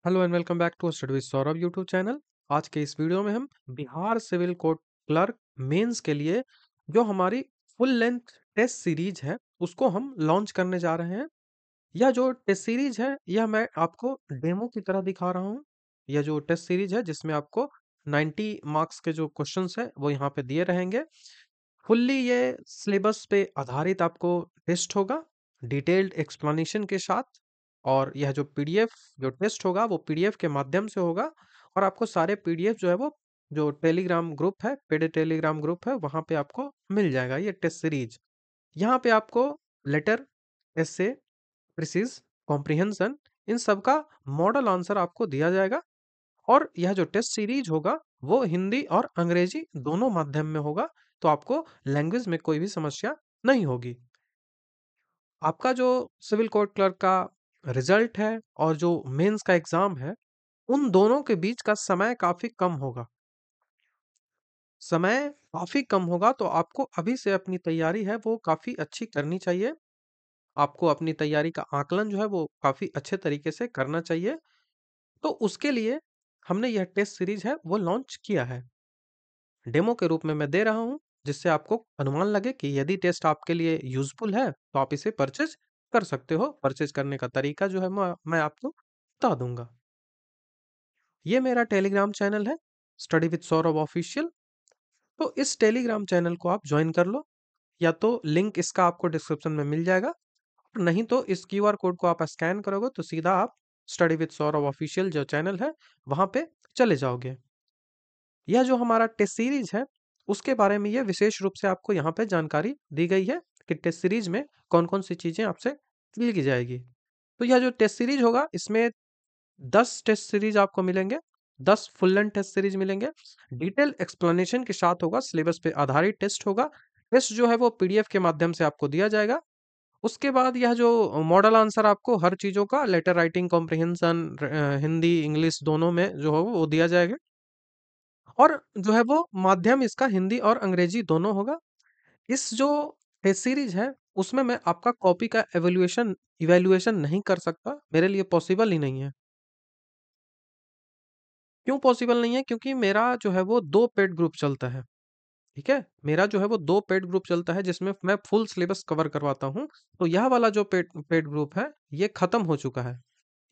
Hello and welcome back to study with Saurabh YouTube channel. आज के इस वीडियो में हम Bihar civil court clerk mains के लिए जो हमारी फुल लेंथ टेस्ट सीरीज है उसको हम लॉन्च करने जा रहे हैं। यह जो टेस्ट सीरीज है यह मैं आपको डेमो की तरह दिखा रहा हूँ। यह जो टेस्ट सीरीज है जिसमें आपको 90 मार्क्स के जो क्वेश्चंस है वो यहाँ पे दिए रहेंगे। फुल्ली ये सिलेबस पे आधारित आपको टेस्ट होगा, डिटेल्ड एक्सप्लेनेशन के साथ। और यह जो पीडीएफ जो टेस्ट होगा वो पीडीएफ के माध्यम से होगा। और आपको सारे पीडीएफ जो है वो जो टेलीग्राम ग्रुप है, पेड टेलीग्राम ग्रुप है, वहां पे आपको मिल जाएगा ये टेस्ट सीरीज। यहाँ पे आपको लेटर, एसे, प्रिसिज, कॉम्प्रिहेंशन, इन सब का मॉडल आंसर आपको दिया जाएगा। और यह जो टेस्ट सीरीज होगा वो हिंदी और अंग्रेजी दोनों माध्यम में होगा, तो आपको लैंग्वेज में कोई भी समस्या नहीं होगी। आपका जो सिविल कोर्ट क्लर्क का रिजल्ट है और जो मेंस का एग्जाम है, उन दोनों के बीच का समय काफी कम होगा। समय काफी कम होगा, तो आपको अभी से अपनी तैयारी है वो काफी अच्छी करनी चाहिए। आपको अपनी तैयारी का आकलन जो है वो काफी अच्छे तरीके से करना चाहिए। तो उसके लिए हमने यह टेस्ट सीरीज है वो लॉन्च किया है, डेमो के रूप में मैं दे रहा हूँ, जिससे आपको अनुमान लगे कि यदि टेस्ट आपके लिए यूजफुल है तो आप इसे परचेज कर सकते हो। परचेज करने का तरीका जो है मैं आपको बता दूंगा। ये मेरा टेलीग्राम चैनल है, स्टडी विद सौरभ ऑफिशियल। तो इस टेलीग्राम चैनल को आप ज्वाइन कर लो, या तो लिंक इसका आपको डिस्क्रिप्शन में मिल जाएगा, और नहीं तो इस क्यूआर कोड को आप स्कैन करोगे तो सीधा आप स्टडी विद सौरभ ऑफिशियल जो चैनल है वहां पे चले जाओगे। यह जो हमारा टेस्ट सीरीज है उसके बारे में यह विशेष रूप से आपको यहाँ पे जानकारी दी गई है कि टेस्ट सीरीज में कौन कौन सी चीजें आपसे ली की जाएगी। तो यह जो टेस्ट सीरीज होगा इसमें 10 टेस्ट सीरीज आपको मिलेंगे, 10 फुल लेंथ टेस्ट सीरीज मिलेंगे। डिटेल एक्सप्लेनेशन के साथ होगा, सिलेबस पे आधारित टेस्ट होगा। टेस्ट जो है वो पीडीएफ के माध्यम से आपको दिया जाएगा। उसके बाद यह जो मॉडल आंसर आपको हर चीजों का letter writing comprehension, Hindi English दोनों में जो होगा वो दिया जाएगा। और जो है वो माध्यम इसका हिंदी और अंग्रेजी दोनों होगा। इस जो टेस्ट सीरीज है उसमें मैं आपका कॉपी का एवेल्युएशन इवैल्यूएशन नहीं कर सकता, मेरे लिए पॉसिबल ही नहीं है। क्यों पॉसिबल नहीं है? क्योंकि मेरा जो है वो 2 पेड ग्रुप चलता है, ठीक है? मेरा जो है वो 2 पेड ग्रुप चलता है जिसमें मैं फुल सिलेबस कवर करवाता हूँ। तो यह वाला जो पेड पेड ग्रुप है ये खत्म हो चुका है।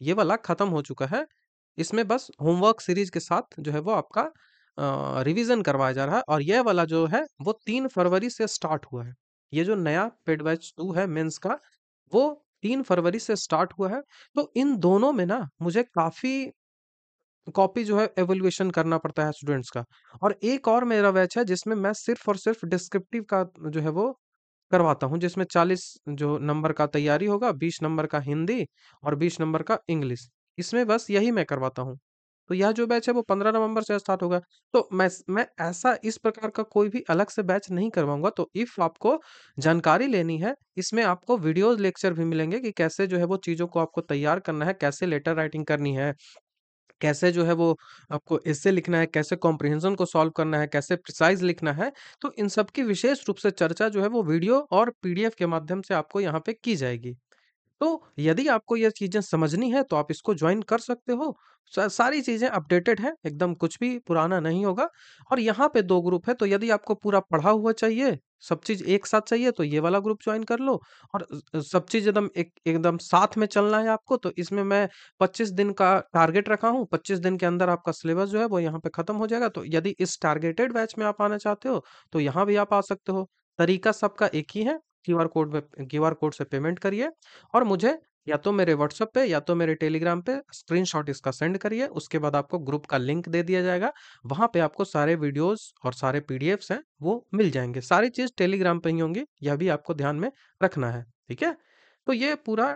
ये वाला खत्म हो चुका है। इसमें बस होमवर्क सीरीज के साथ जो है वो आपका रिवीजन करवाया जा रहा है, और ये वाला जो है वो 3 फरवरी से स्टार्ट हुआ है। ये जो नया पेड बैच 2 है मेंस का, वो 3 फरवरी से स्टार्ट हुआ है। तो इन दोनों में ना मुझे काफ़ी कॉपी जो है एवल्यूएशन करना पड़ता है स्टूडेंट्स का। और एक और मेरा बैच है जिसमें मैं सिर्फ़ और सिर्फ़ डिस्क्रिप्टिव का जो है वो करवाता हूँ, जिसमें 40 जो नंबर का तैयारी होगा, 20 नंबर का हिंदी और 20 नंबर का इंग्लिश। इसमें बस यही मैं करवाता हूँ। तो यह जो बैच है वो 15 नवंबर से स्टार्ट होगा। तो मैं ऐसा इस प्रकार का कोई भी अलग से बैच नहीं करवाऊँगा। तो इफ़ आपको जानकारी लेनी है, इसमें आपको वीडियोज़ लेक्चर भी मिलेंगे कि कैसे जो है वो चीज़ों को आपको तैयार करना है, कैसे लेटर राइटिंग करनी है, कैसे जो है वो आपको एसे लिखना है, कैसे कॉम्प्रिहेंशन को सॉल्व करना है, कैसे प्रिसाइज़ लिखना है। तो इन सब की विशेष रूप से चर्चा जो है वो वीडियो और पीडीएफ के माध्यम से आपको यहाँ पे की जाएगी। तो यदि आपको ये चीज़ें समझनी है तो आप इसको जॉइन कर सकते हो। सारी चीज़ें अपडेटेड है, एकदम कुछ भी पुराना नहीं होगा। और यहाँ पे 2 ग्रुप है, तो यदि आपको पूरा पढ़ा हुआ चाहिए, सब चीज़ एक साथ चाहिए तो ये वाला ग्रुप जॉइन कर लो। और सब चीज़ एकदम साथ में चलना है आपको, तो इसमें मैं 25 दिन का टारगेट रखा हूँ। 25 दिन के अंदर आपका सिलेबस जो है वो यहाँ पे खत्म हो जाएगा। तो यदि इस टारगेटेड बैच में आप आना चाहते हो तो यहाँ भी आप आ सकते हो। तरीका सबका एक ही है, क्यूआर कोड से पेमेंट करिए, और मुझे या तो मेरे व्हाट्सएप पे या तो मेरे टेलीग्राम पे स्क्रीनशॉट इसका सेंड करिए। उसके बाद आपको ग्रुप का लिंक दे दिया जाएगा। वहां पे आपको सारे वीडियोस और सारे पीडीएफ्स हैं वो मिल जाएंगे। सारी चीज टेलीग्राम पे ही होंगी, यह भी आपको ध्यान में रखना है, ठीक है? तो ये पूरा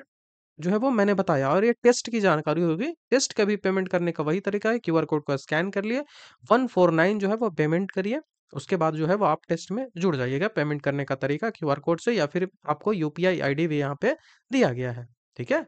जो है वो मैंने बताया, और ये टेस्ट की जानकारी होगी। टेस्ट का भी पेमेंट करने का वही तरीका है, क्यूआर कोड को स्कैन कर लिए, 149 जो है वो पेमेंट करिए। उसके बाद जो है वो आप टेस्ट में जुड़ जाइएगा। पेमेंट करने का तरीका क्यूआर कोड से, या फिर आपको यूपीआई आईडी भी यहाँ पे दिया गया है, ठीक है?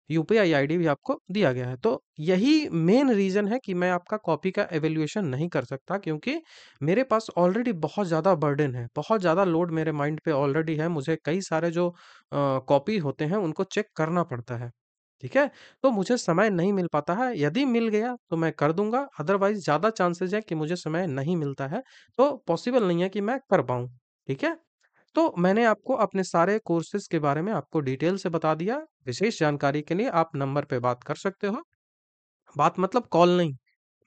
यूपीआई आईडी भी आपको दिया गया है। तो यही मेन रीज़न है कि मैं आपका कॉपी का इवैल्यूएशन नहीं कर सकता, क्योंकि मेरे पास ऑलरेडी बहुत ज़्यादा बर्डन है, बहुत ज़्यादा लोड मेरे माइंड पे ऑलरेडी है। मुझे कई सारे जो कॉपी होते हैं उनको चेक करना पड़ता है, ठीक है? तो मुझे समय नहीं मिल पाता है, यदि मिल गया तो मैं कर दूँगा, अदरवाइज़ ज़्यादा चांसेज़ है कि मुझे समय नहीं मिलता है, तो पॉसिबल नहीं है कि मैं कर पाऊँ, ठीक है? तो मैंने आपको अपने सारे कोर्सेज़ के बारे में आपको डिटेल से बता दिया, विशेष जानकारी के लिए आप नंबर पे बात कर सकते हो, बात मतलब कॉल नहीं,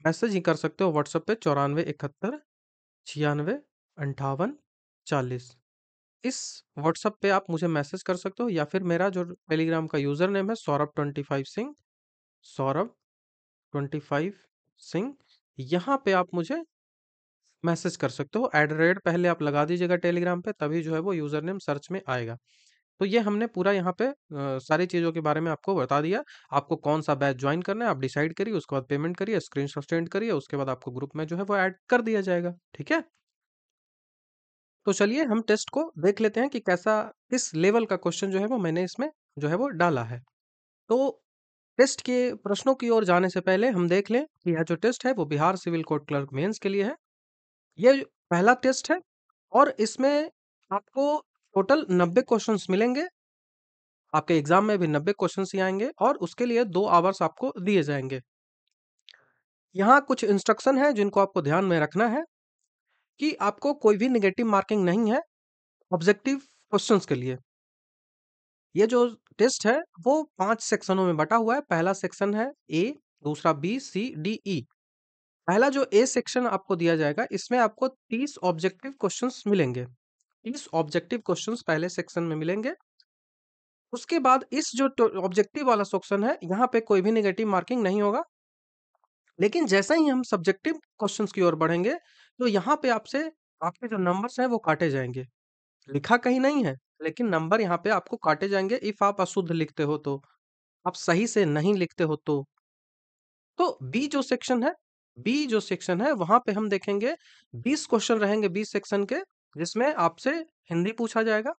मैसेज ही कर सकते हो व्हाट्सएप पे 94 71 96 58 40। इस व्हाट्सएप पे आप मुझे मैसेज कर सकते हो या फिर मेरा जो टेलीग्राम का यूज़र नेम है सौरभ 25 सिंह, सौरभ 25 सिंह, यहाँ पे आप मुझे मैसेज कर सकते हो। एट द रेट पहले आप लगा दीजिएगा टेलीग्राम पे, तभी जो है वो यूज़र नेम सर्च में आएगा। तो ये हमने पूरा यहाँ पे सारी चीज़ों के बारे में आपको बता दिया। आपको कौन-सा बैच जॉइन करना है आप डिसाइड करिए, उसके बाद पेमेंट करिए, स्क्रीनशॉट सेंड करिए, उसके बाद आपको ग्रुप में जो है वो ऐड कर दिया जाएगा। ठीक है? तो चलिए हम टेस्ट को देख लेते हैं कि कैसा किस लेवल का क्वेश्चन जो है वो मैंने इसमें जो है वो डाला है। तो टेस्ट के प्रश्नों की ओर जाने से पहले हम देख लें कि यह जो टेस्ट है वो Bihar civil court clerk mains के लिए है। ये पहला टेस्ट है और इसमें आपको टोटल 90 क्वेश्चंस मिलेंगे। आपके एग्जाम में भी 90 क्वेश्चंस ही आएंगे और उसके लिए 2 आवर्स आपको दिए जाएंगे। यहाँ कुछ इंस्ट्रक्शन है जिनको आपको ध्यान में रखना है कि आपको कोई भी नेगेटिव मार्किंग नहीं है ऑब्जेक्टिव क्वेश्चंस के लिए। ये जो टेस्ट है वो 5 सेक्शनों में बटा हुआ है। पहला सेक्शन है ए, दूसरा बी, सी, डी, ई। पहला जो ए सेक्शन आपको दिया जाएगा इसमें आपको 30 ऑब्जेक्टिव क्वेश्चंस मिलेंगे। 30 ऑब्जेक्टिव क्वेश्चंस पहले सेक्शन में मिलेंगे। उसके बाद इस जो ऑब्जेक्टिव वाला सेक्शन है यहाँ पे कोई भी नेगेटिव मार्किंग नहीं होगा। लेकिन जैसा ही हम सब्जेक्टिव क्वेश्चंस की ओर बढ़ेंगे तो यहाँ पे आपसे आपके जो नंबर्स हैं वो काटे जाएंगे। लिखा कहीं नहीं है, लेकिन नंबर यहाँ पे आपको काटे जाएंगे इफ आप अशुद्ध लिखते हो तो, आप सही से नहीं लिखते हो तो बी जो सेक्शन है वहां पे हम देखेंगे 20 क्वेश्चन रहेंगे बी सेक्शन के, जिसमें आपसे हिंदी पूछा जाएगा।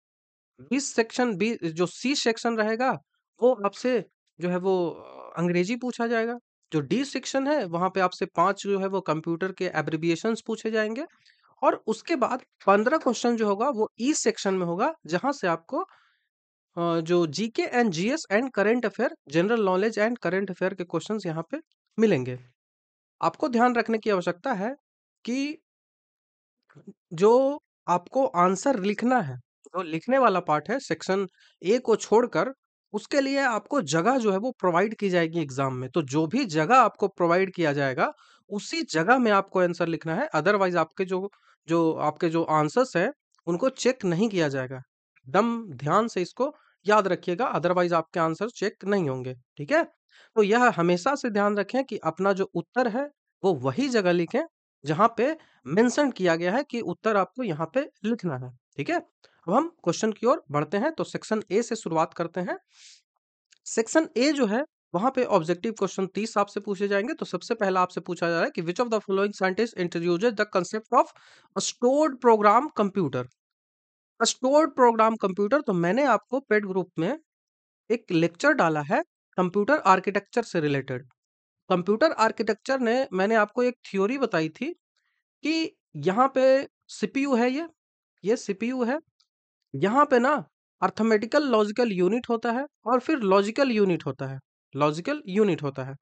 20 सेक्शन बी जो सी सेक्शन रहेगा वो आपसे जो है वो अंग्रेजी पूछा जाएगा। जो डी सेक्शन है वहां पे आपसे 5 जो है वो कंप्यूटर के एब्रिविएशंस पूछे जाएंगे। और उसके बाद 15 क्वेश्चन जो होगा वो ई सेक्शन में होगा, जहां से आपको जो GK and GS and current affair, general knowledge and current affair के क्वेश्चंस यहाँ पे मिलेंगे। आपको ध्यान रखने की आवश्यकता है कि जो आपको आंसर लिखना है, जो लिखने वाला पार्ट है सेक्शन ए को छोड़कर, उसके लिए आपको जगह जो है वो प्रोवाइड की जाएगी एग्जाम में। तो जो भी जगह आपको प्रोवाइड किया जाएगा, उसी जगह में आपको आंसर लिखना है। अदरवाइज आपके जो जो आपके जो आंसर्स हैं, उनको चेक नहीं किया जाएगा। एकदम ध्यान से इसको याद रखिएगा, अदरवाइज आपके आंसर चेक नहीं होंगे। ठीक है? तो यह हमेशा से ध्यान रखें कि अपना जो उत्तर है, वो वही जगह लिखें जहाँ पे मेंशन किया गया है कि उत्तर आपको यहाँ पे लिखना है। ठीक है? अब हम क्वेश्चन की ओर बढ़ते हैं, तो सेक्शन ए से शुरुआत करते हैं। सेक्शन ए जो है वहां पे ऑब्जेक्टिव क्वेश्चन 30 आपसे पूछे जाएंगे। तो सबसे पहला आपसे पूछा जा रहा है कि which of the following scientist introduces the concept of stored program computer. Stored program computer, तो मैंने आपको पेड ग्रुप में एक लेक्चर डाला है कंप्यूटर आर्किटेक्चर से रिलेटेड। कंप्यूटर आर्किटेक्चर ने मैंने आपको एक थ्योरी बताई थी कि यहाँ पे सीपीयू है, ये सीपीयू है। यहाँ पे ना अर्थमेटिकल लॉजिकल यूनिट होता है और फिर लॉजिकल यूनिट होता है, लॉजिकल यूनिट होता है।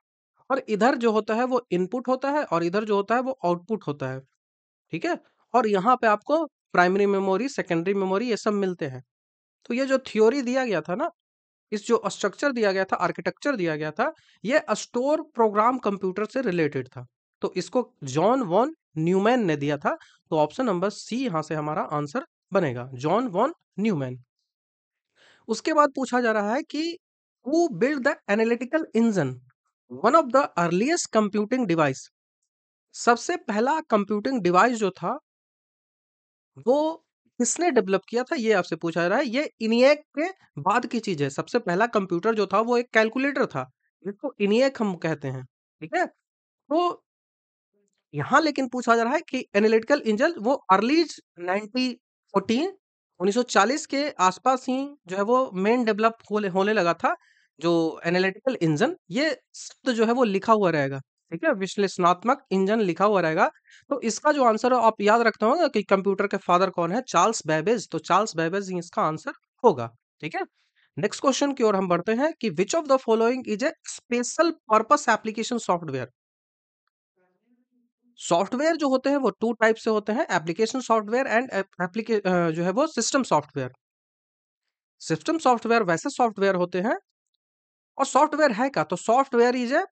और इधर जो होता है वो इनपुट होता है और इधर जो होता है वो आउटपुट होता है। ठीक है? और यहाँ पे आपको प्राइमरी मेमोरी, सेकेंडरी मेमोरी ये सब मिलते हैं। तो ये जो थ्योरी दिया गया था ना, इस जो स्ट्रक्चर दिया गया था, आर्किटेक्चर दिया गया था, ये स्टोर प्रोग्राम कंप्यूटर से रिलेटेड था। तो इसको जॉन वॉन न्यूमैन ने दिया था। तो ऑप्शन नंबर सी यहाँ से हमारा आंसर बनेगा, जॉन वॉन न्यूमैन। उसके बाद पूछा जा रहा है कि who build the analytical engine, one of the earliest computing device. सबसे पहला कंप्यूटिंग डिवाइस जो था वो किसने डेवलप किया था, ये आपसे पूछा जा रहा है। ये इनिएक के बाद की चीज है। सबसे पहला कंप्यूटर जो था वो एक कैलकुलेटर था, जिसको इनिएक हम कहते हैं। ठीक है? तो यहाँ लेकिन पूछा जा रहा है कि एनालिटिकल इंजन वो अर्ली 1914 1940 के आसपास ही जो है वो मेन डेवलप होने होने लगा था। जो एनालिटिकल इंजन, ये शब्द जो है वो लिखा हुआ रहेगा। ठीक है? विश्लेषणात्मक इंजन लिखा हुआ रहेगा। तो इसका जो आंसर है आप याद रखते होंगे कि कंप्यूटर के फादर कौन है, चार्ल्स बेबेज। तो चार्ल्स बेबेज ही इसका आंसर होगा। ठीक है? नेक्स्ट क्वेश्चन की ओर हम बढ़ते हैं कि which of the following is a special purpose application software. Software जो होते हैं वो टू टाइप से होते हैं, एप्लीकेशन सॉफ्टवेयर एंड जो है वो सिस्टम सॉफ्टवेयर। सिस्टम सॉफ्टवेयर वैसे सॉफ्टवेयर होते हैं, और सॉफ्टवेयर है क्या, तो software is a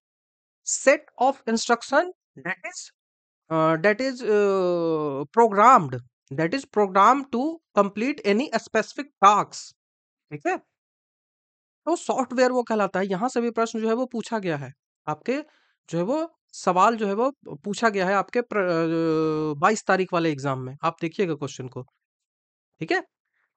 set of instruction that is programmed, that is programmed to complete any specific tasks। ठीक है, तो सॉफ्टवेयर वो कहलाता है। यहां से भी प्रश्न जो है वो पूछा गया है आपके, जो है वो सवाल जो है वो पूछा गया है आपके 22 तारीख वाले एग्जाम में, आप देखिएगा क्वेश्चन को। ठीक है,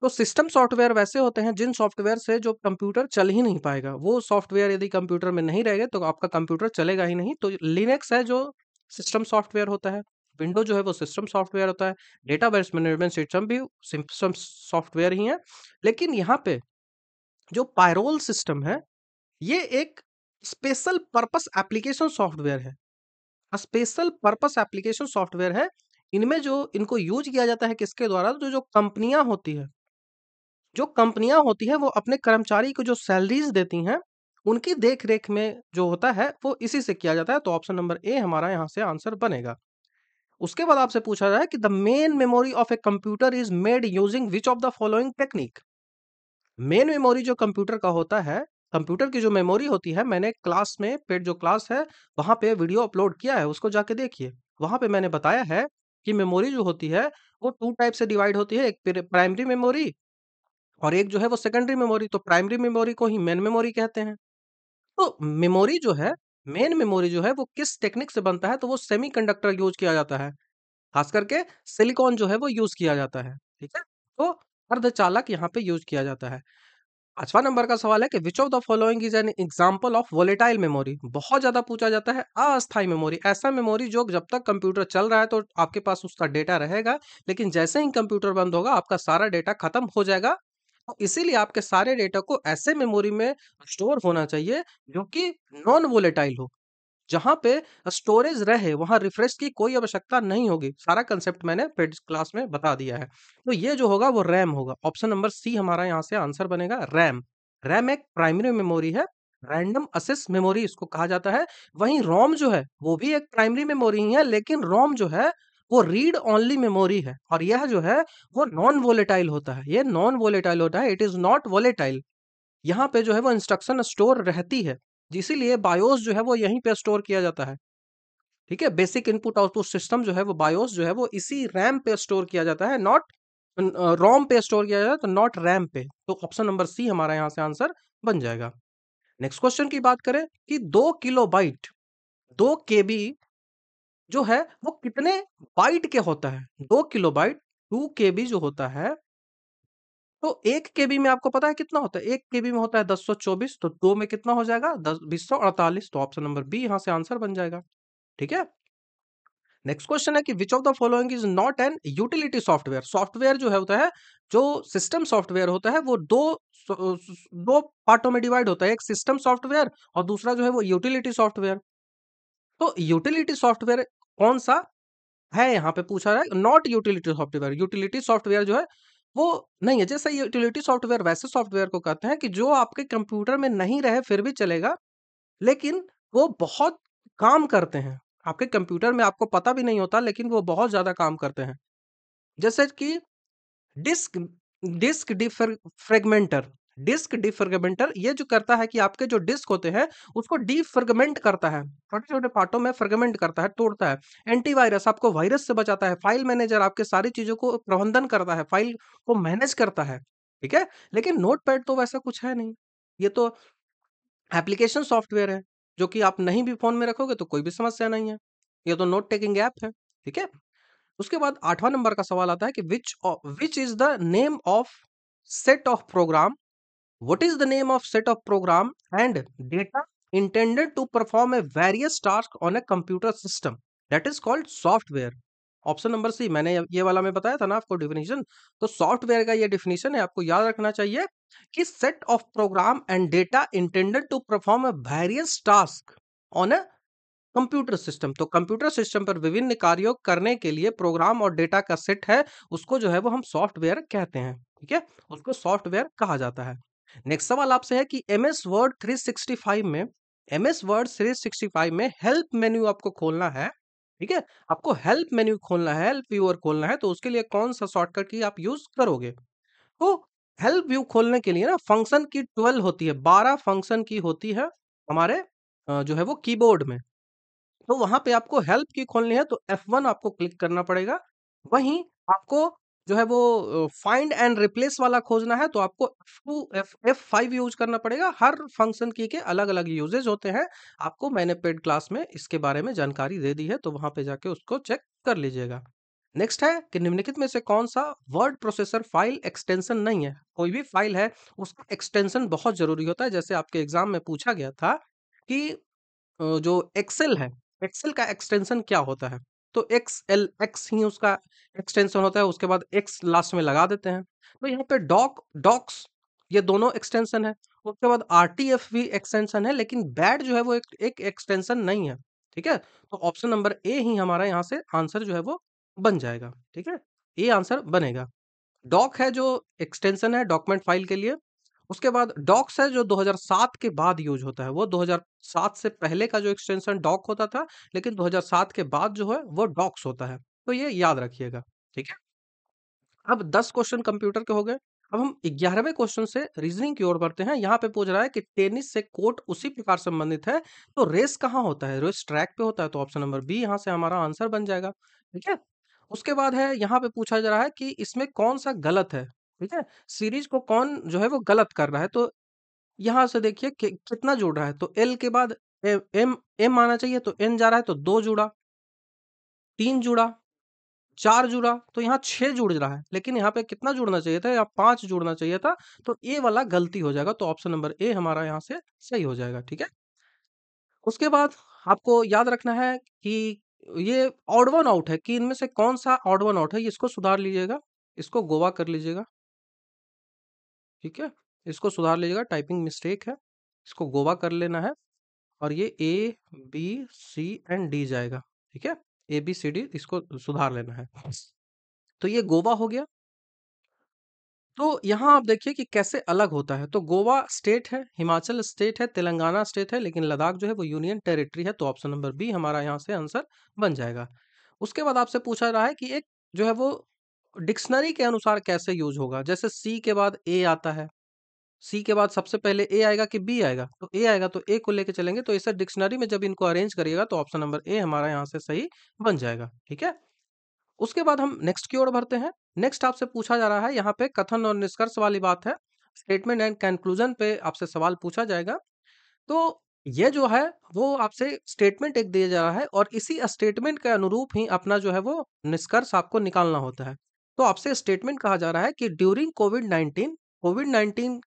तो सिस्टम सॉफ्टवेयर वैसे होते हैं जिन सॉफ्टवेयर से जो कंप्यूटर चल ही नहीं पाएगा, वो सॉफ्टवेयर यदि कंप्यूटर में नहीं रहेगा तो आपका कंप्यूटर चलेगा ही नहीं। तो लिनक्स है जो सिस्टम सॉफ्टवेयर होता है, विंडो जो है वो सिस्टम सॉफ्टवेयर होता है, डेटाबेस मैनेजमेंट सिस्टम भी सिस्टम सॉफ्टवेयर ही है। लेकिन यहाँ पे जो पायरोल सिस्टम है, ये एक स्पेशल पर्पस एप्लीकेशन सॉफ्टवेयर है। स्पेशल पर्पस एप्लीकेशन सॉफ्टवेयर है। इनमें जो इनको यूज किया जाता है किसके द्वारा, तो जो कंपनियां होती है, जो कंपनियां होती है वो अपने कर्मचारी को जो सैलरीज देती हैं, उनकी देख रेख में जो होता है वो इसी से किया जाता है। तो ऑप्शन नंबर ए हमारा यहाँ से आंसर बनेगा। उसके बाद आपसे पूछा जाए कि the main memory of a computer is made using which of the following technique. Main memory जो कंप्यूटर का होता है, कंप्यूटर की जो मेमोरी होती है, मैंने क्लास में पेड जो क्लास है वहां पे वीडियो अपलोड किया है, उसको जाके देखिए। वहां पे मैंने बताया है कि मेमोरी जो होती है वो टू टाइप से डिवाइड होती है, एक प्राइमरी मेमोरी और एक जो है वो सेकेंडरी मेमोरी। तो प्राइमरी मेमोरी को ही मेन मेमोरी कहते हैं। तो मेमोरी जो है, मेन मेमोरी जो है वो किस टेक्निक से बनता है, तो वो सेमीकंडक्टर यूज किया जाता है, खास करके सिलिकॉन जो है वो यूज किया जाता है। ठीक है, तो अर्धचालक यहाँ पे यूज किया जाता है। 5वां नंबर का सवाल है कि which of the following is an example of volatile memory. बहुत ज्यादा पूछा जाता है अस्थायी मेमोरी, ऐसा मेमोरी जो जब तक कंप्यूटर चल रहा है तो आपके पास उसका डेटा रहेगा, लेकिन जैसे ही कंप्यूटर बंद होगा आपका सारा डेटा खत्म हो जाएगा। तो इसीलिए आपके सारे डेटा को ऐसे मेमोरी में स्टोर होना चाहिए जो कि नॉन वोलेटाइल हो, जहाँ पे स्टोरेज रहे वहाँ रिफ्रेश की कोई आवश्यकता नहीं होगी। सारा कंसेप्ट मैंने पेड क्लास में बता दिया है। तो ये जो होगा वो रैम होगा। ऑप्शन नंबर सी हमारा यहाँ से आंसर बनेगा, रैम। रैम एक प्राइमरी मेमोरी है, रैंडम एक्सेस मेमोरी इसको कहा जाता है। वहीं रोम जो है वो भी एक प्राइमरी मेमोरी ही है, लेकिन रोम जो है वो रीड ओनली मेमोरी है, और यह जो है वो नॉन वोलेटाइल होता है। ये नॉन वोलेटाइल होता है, इट इज नॉट वोलेटाइल। यहाँ पे जो है वो इंस्ट्रक्शन स्टोर रहती है, इसीलिए बायोस जो है वो यहीं पे स्टोर किया जाता है। ठीक है, बेसिक इनपुट आउटपुट सिस्टम जो है वो बायोस जो है वो इसी रैम पे स्टोर किया जाता है, नॉट रोम पे स्टोर किया जाता है, तो नॉट रैम पे। तो ऑप्शन नंबर सी हमारा यहाँ से आंसर बन जाएगा। नेक्स्ट क्वेश्चन की बात करें कि 2 किलोबाइट, 2 KB जो है वो कितने बाइट के होता है। 2 किलोबाइट 2 KB जो होता है, तो 1 KB में आपको पता है कितना होता है, 1 KB में होता है 1024, तो 2 में कितना हो जाएगा 2048। तो ऑप्शन नंबर बी यहाँ से आंसर बन जाएगा। ठीक है, नेक्स्ट क्वेश्चन है कि which of the following is not an utility software. Software जो है होता है, जो सिस्टम सॉफ्टवेयर होता है वो दो पार्टों में डिवाइड होता है, एक सिस्टम सॉफ्टवेयर और दूसरा जो है वो यूटिलिटी सॉफ्टवेयर। तो यूटिलिटी सॉफ्टवेयर कौन सा है, यहाँ पे पूछा रहा है not utility software. Utility software जो है वो नहीं है। जैसे यूटिलिटी सॉफ्टवेयर वैसे सॉफ्टवेयर को कहते हैं कि जो आपके कंप्यूटर में नहीं रहे फिर भी चलेगा, लेकिन वो बहुत काम करते हैं। आपके कंप्यूटर में आपको पता भी नहीं होता, लेकिन वो बहुत ज्यादा काम करते हैं। जैसे कि disk disk defragmenter. Disk defragmenter ये जो करता है कि आपके जो डिस्क होते हैं उसको डिफ्रेगमेंट करता है, छोटे छोटे पार्टों में फ्रेगमेंट करता है, तोड़ता है। एंटीवायरस आपको वायरस से बचाता है। फाइल मैनेजर आपके सारी चीजों को प्रबंधन करता है, फाइल को मैनेज करता है। ठीक है, लेकिन नोटपैड तो वैसा कुछ है नहीं। ये तो एप्लीकेशन सॉफ्टवेयर है, जो कि आप नहीं भी फोन में रखोगे तो कोई भी समस्या नहीं है। ये तो नोट टेकिंग ऐप है। ठीक है, उसके बाद 8वां नंबर का सवाल आता है कि which is the name of set of program, what is the name of set of program and data intended to perform a various task on a computer system that is called software. Option number C, मैंने ये वाला में बताया था ना आपको definition. तो software का ये डिफिनीशन है, आपको याद रखना चाहिए कि set of program and data intended to perform a various task on a computer system. तो कंप्यूटर सिस्टम पर विभिन्न कार्यों करने के लिए प्रोग्राम और डेटा का सेट है, उसको जो है वो हम सॉफ्टवेयर कहते हैं। ठीक है, उसको सॉफ्टवेयर कहा जाता है। नेक्स्ट सवाल आपसे है कि एमएस वर्ड 365 में हेल्प मेन्यू आपको खोलना है, ठीक है? आपको हेल्प मेन्यू खोलना है, हेल्प व्यूअर खोलना है, तो उसके लिए कौन सा शॉर्टकट की आप यूज करोगे? तो हेल्प व्यू खोलने के लिए ना फंक्शन की 12 होती है, 12 फंक्शन की होती है हमारे जो है वो कीबोर्ड में। तो वहाँ पे आपको हेल्प की खोलनी है तो F1 आपको क्लिक करना पड़ेगा। वहीं आपको जो है वो फाइंड एंड रिप्लेस वाला खोजना है तो आपको F5 यूज़ करना पड़ेगा। हर फंक्शन की के अलग-अलग यूजेस होते हैं। आपको मैंने पेड क्लास में इसके बारे में जानकारी दे दी है तो वहाँ पे जाके उसको चेक कर लीजिएगा। नेक्स्ट है कि निम्नलिखित में से कौन-सा वर्ड प्रोसेसर फाइल एक्सटेंशन नहीं है? कोई भी फाइल है उसका एक्सटेंशन बहुत ज़रूरी होता है। जैसे आपके एग्ज़ाम में पूछा गया था कि जो एक्सेल है, एक्सेल का एक्सटेंशन क्या होता है? तो एक्सएल एक्स ही उसका एक्सटेंशन होता है, उसके बाद एक्स लास्ट में लगा देते हैं। तो यहाँ पे डॉक्स ये दोनों एक्सटेंशन है। उसके बाद आरटीएफ भी एक्सटेंशन है, लेकिन बैट जो है वो एक एक्सटेंशन नहीं है। ठीक है? तो ऑप्शन नंबर ए ही हमारा यहाँ से आंसर जो है वो बन जाएगा। ठीक है? ए आंसर बनेगा। डॉक है जो एक्सटेंशन है डॉक्यूमेंट फाइल के लिए। उसके बाद डॉक्स है जो 2007 के बाद यूज होता है। वो 2007 से पहले का जो एक्सटेंशन डॉक होता था, लेकिन 2007 के बाद जो है वो डॉक्स होता है। तो ये याद रखिएगा, ठीक है? अब 10 क्वेश्चन कंप्यूटर के हो गए। अब हम 11वें क्वेश्चन से रीजनिंग की ओर बढ़ते हैं। यहाँ पे पूछ रहा है कि टेनिस से कोर्ट उसी प्रकार संबंधित है, तो रेस कहाँ होता है? रेस ट्रैक पे होता है, तो ऑप्शन नंबर बी यहाँ से हमारा आंसर बन जाएगा, ठीक है? उसके बाद है यहाँ पे पूछा जा रहा है कि इसमें कौन-सा गलत है, ठीक है? सीरीज को कौन जो है वो गलत कर रहा है, तो यहाँ से देखिए कि कितना जुड़ रहा है, तो एल के बाद एम एम आना चाहिए, तो एन जा रहा है, तो 2 जुड़ा, 3 जुड़ा, 4 जुड़ा, तो यहाँ 6 जुड़ रहा है, लेकिन यहाँ पे कितना जुड़ना चाहिए था? यहाँ 5 जुड़ना चाहिए था, तो ए वाला गलती हो जाएगा, तो ऑप्शन नंबर ए हमारा यहाँ से सही हो जाएगा, ठीक है? उसके बाद आपको याद रखना है कि ये ऑड वन आउट है कि इनमें से कौन-सा ऑड वन आउट है, इसको सुधार लीजिएगा, इसको गोवा कर लीजिएगा, ठीक है? इसको सुधार लीजिएगा, टाइपिंग मिस्टेक है, इसको गोवा कर लेना है। और ये ए, बी, सी एंड डी जाएगा, ठीक है? ए, बी, सी, डी इसको सुधार लेना है। तो ये गोवा हो गया। तो यहाँ आप देखिए कि कैसे अलग होता है। तो गोवा स्टेट है, हिमाचल स्टेट है, तेलंगाना स्टेट है, लेकिन लद्दाख जो है वो यूनियन टेरिटरी है, तो ऑप्शन नंबर बी हमारा यहाँ से आंसर बन जाएगा। उसके बाद आपसे पूछा रहा है कि एक जो है वो डिक्शनरी के अनुसार कैसे यूज़ होगा? जैसे सी के बाद ए आता है, सी के बाद सबसे पहले ए आएगा कि बी आएगा? तो ए आएगा, तो ए को लेके चलेंगे, तो इसे डिक्शनरी में जब इनको अरेंज करिएगा तो ऑप्शन नंबर ए हमारा यहाँ से सही बन जाएगा, ठीक है? उसके बाद हम नेक्स्ट की ओर बढ़ते हैं। नेक्स्ट आपसे पूछा जा रहा है यहाँ पे कथन और निष्कर्ष वाली बात है। स्टेटमेंट एंड कंक्लूजन पे आपसे सवाल पूछा जाएगा। तो ये जो है वो आपसे स्टेटमेंट एक दिया जा रहा है और इसी स्टेटमेंट के अनुरूप ही अपना जो है वो निष्कर्ष आपको निकालना होता है। तो आपसे स्टेटमेंट कहा जा रहा है कि ड्यूरिंग कोविड-19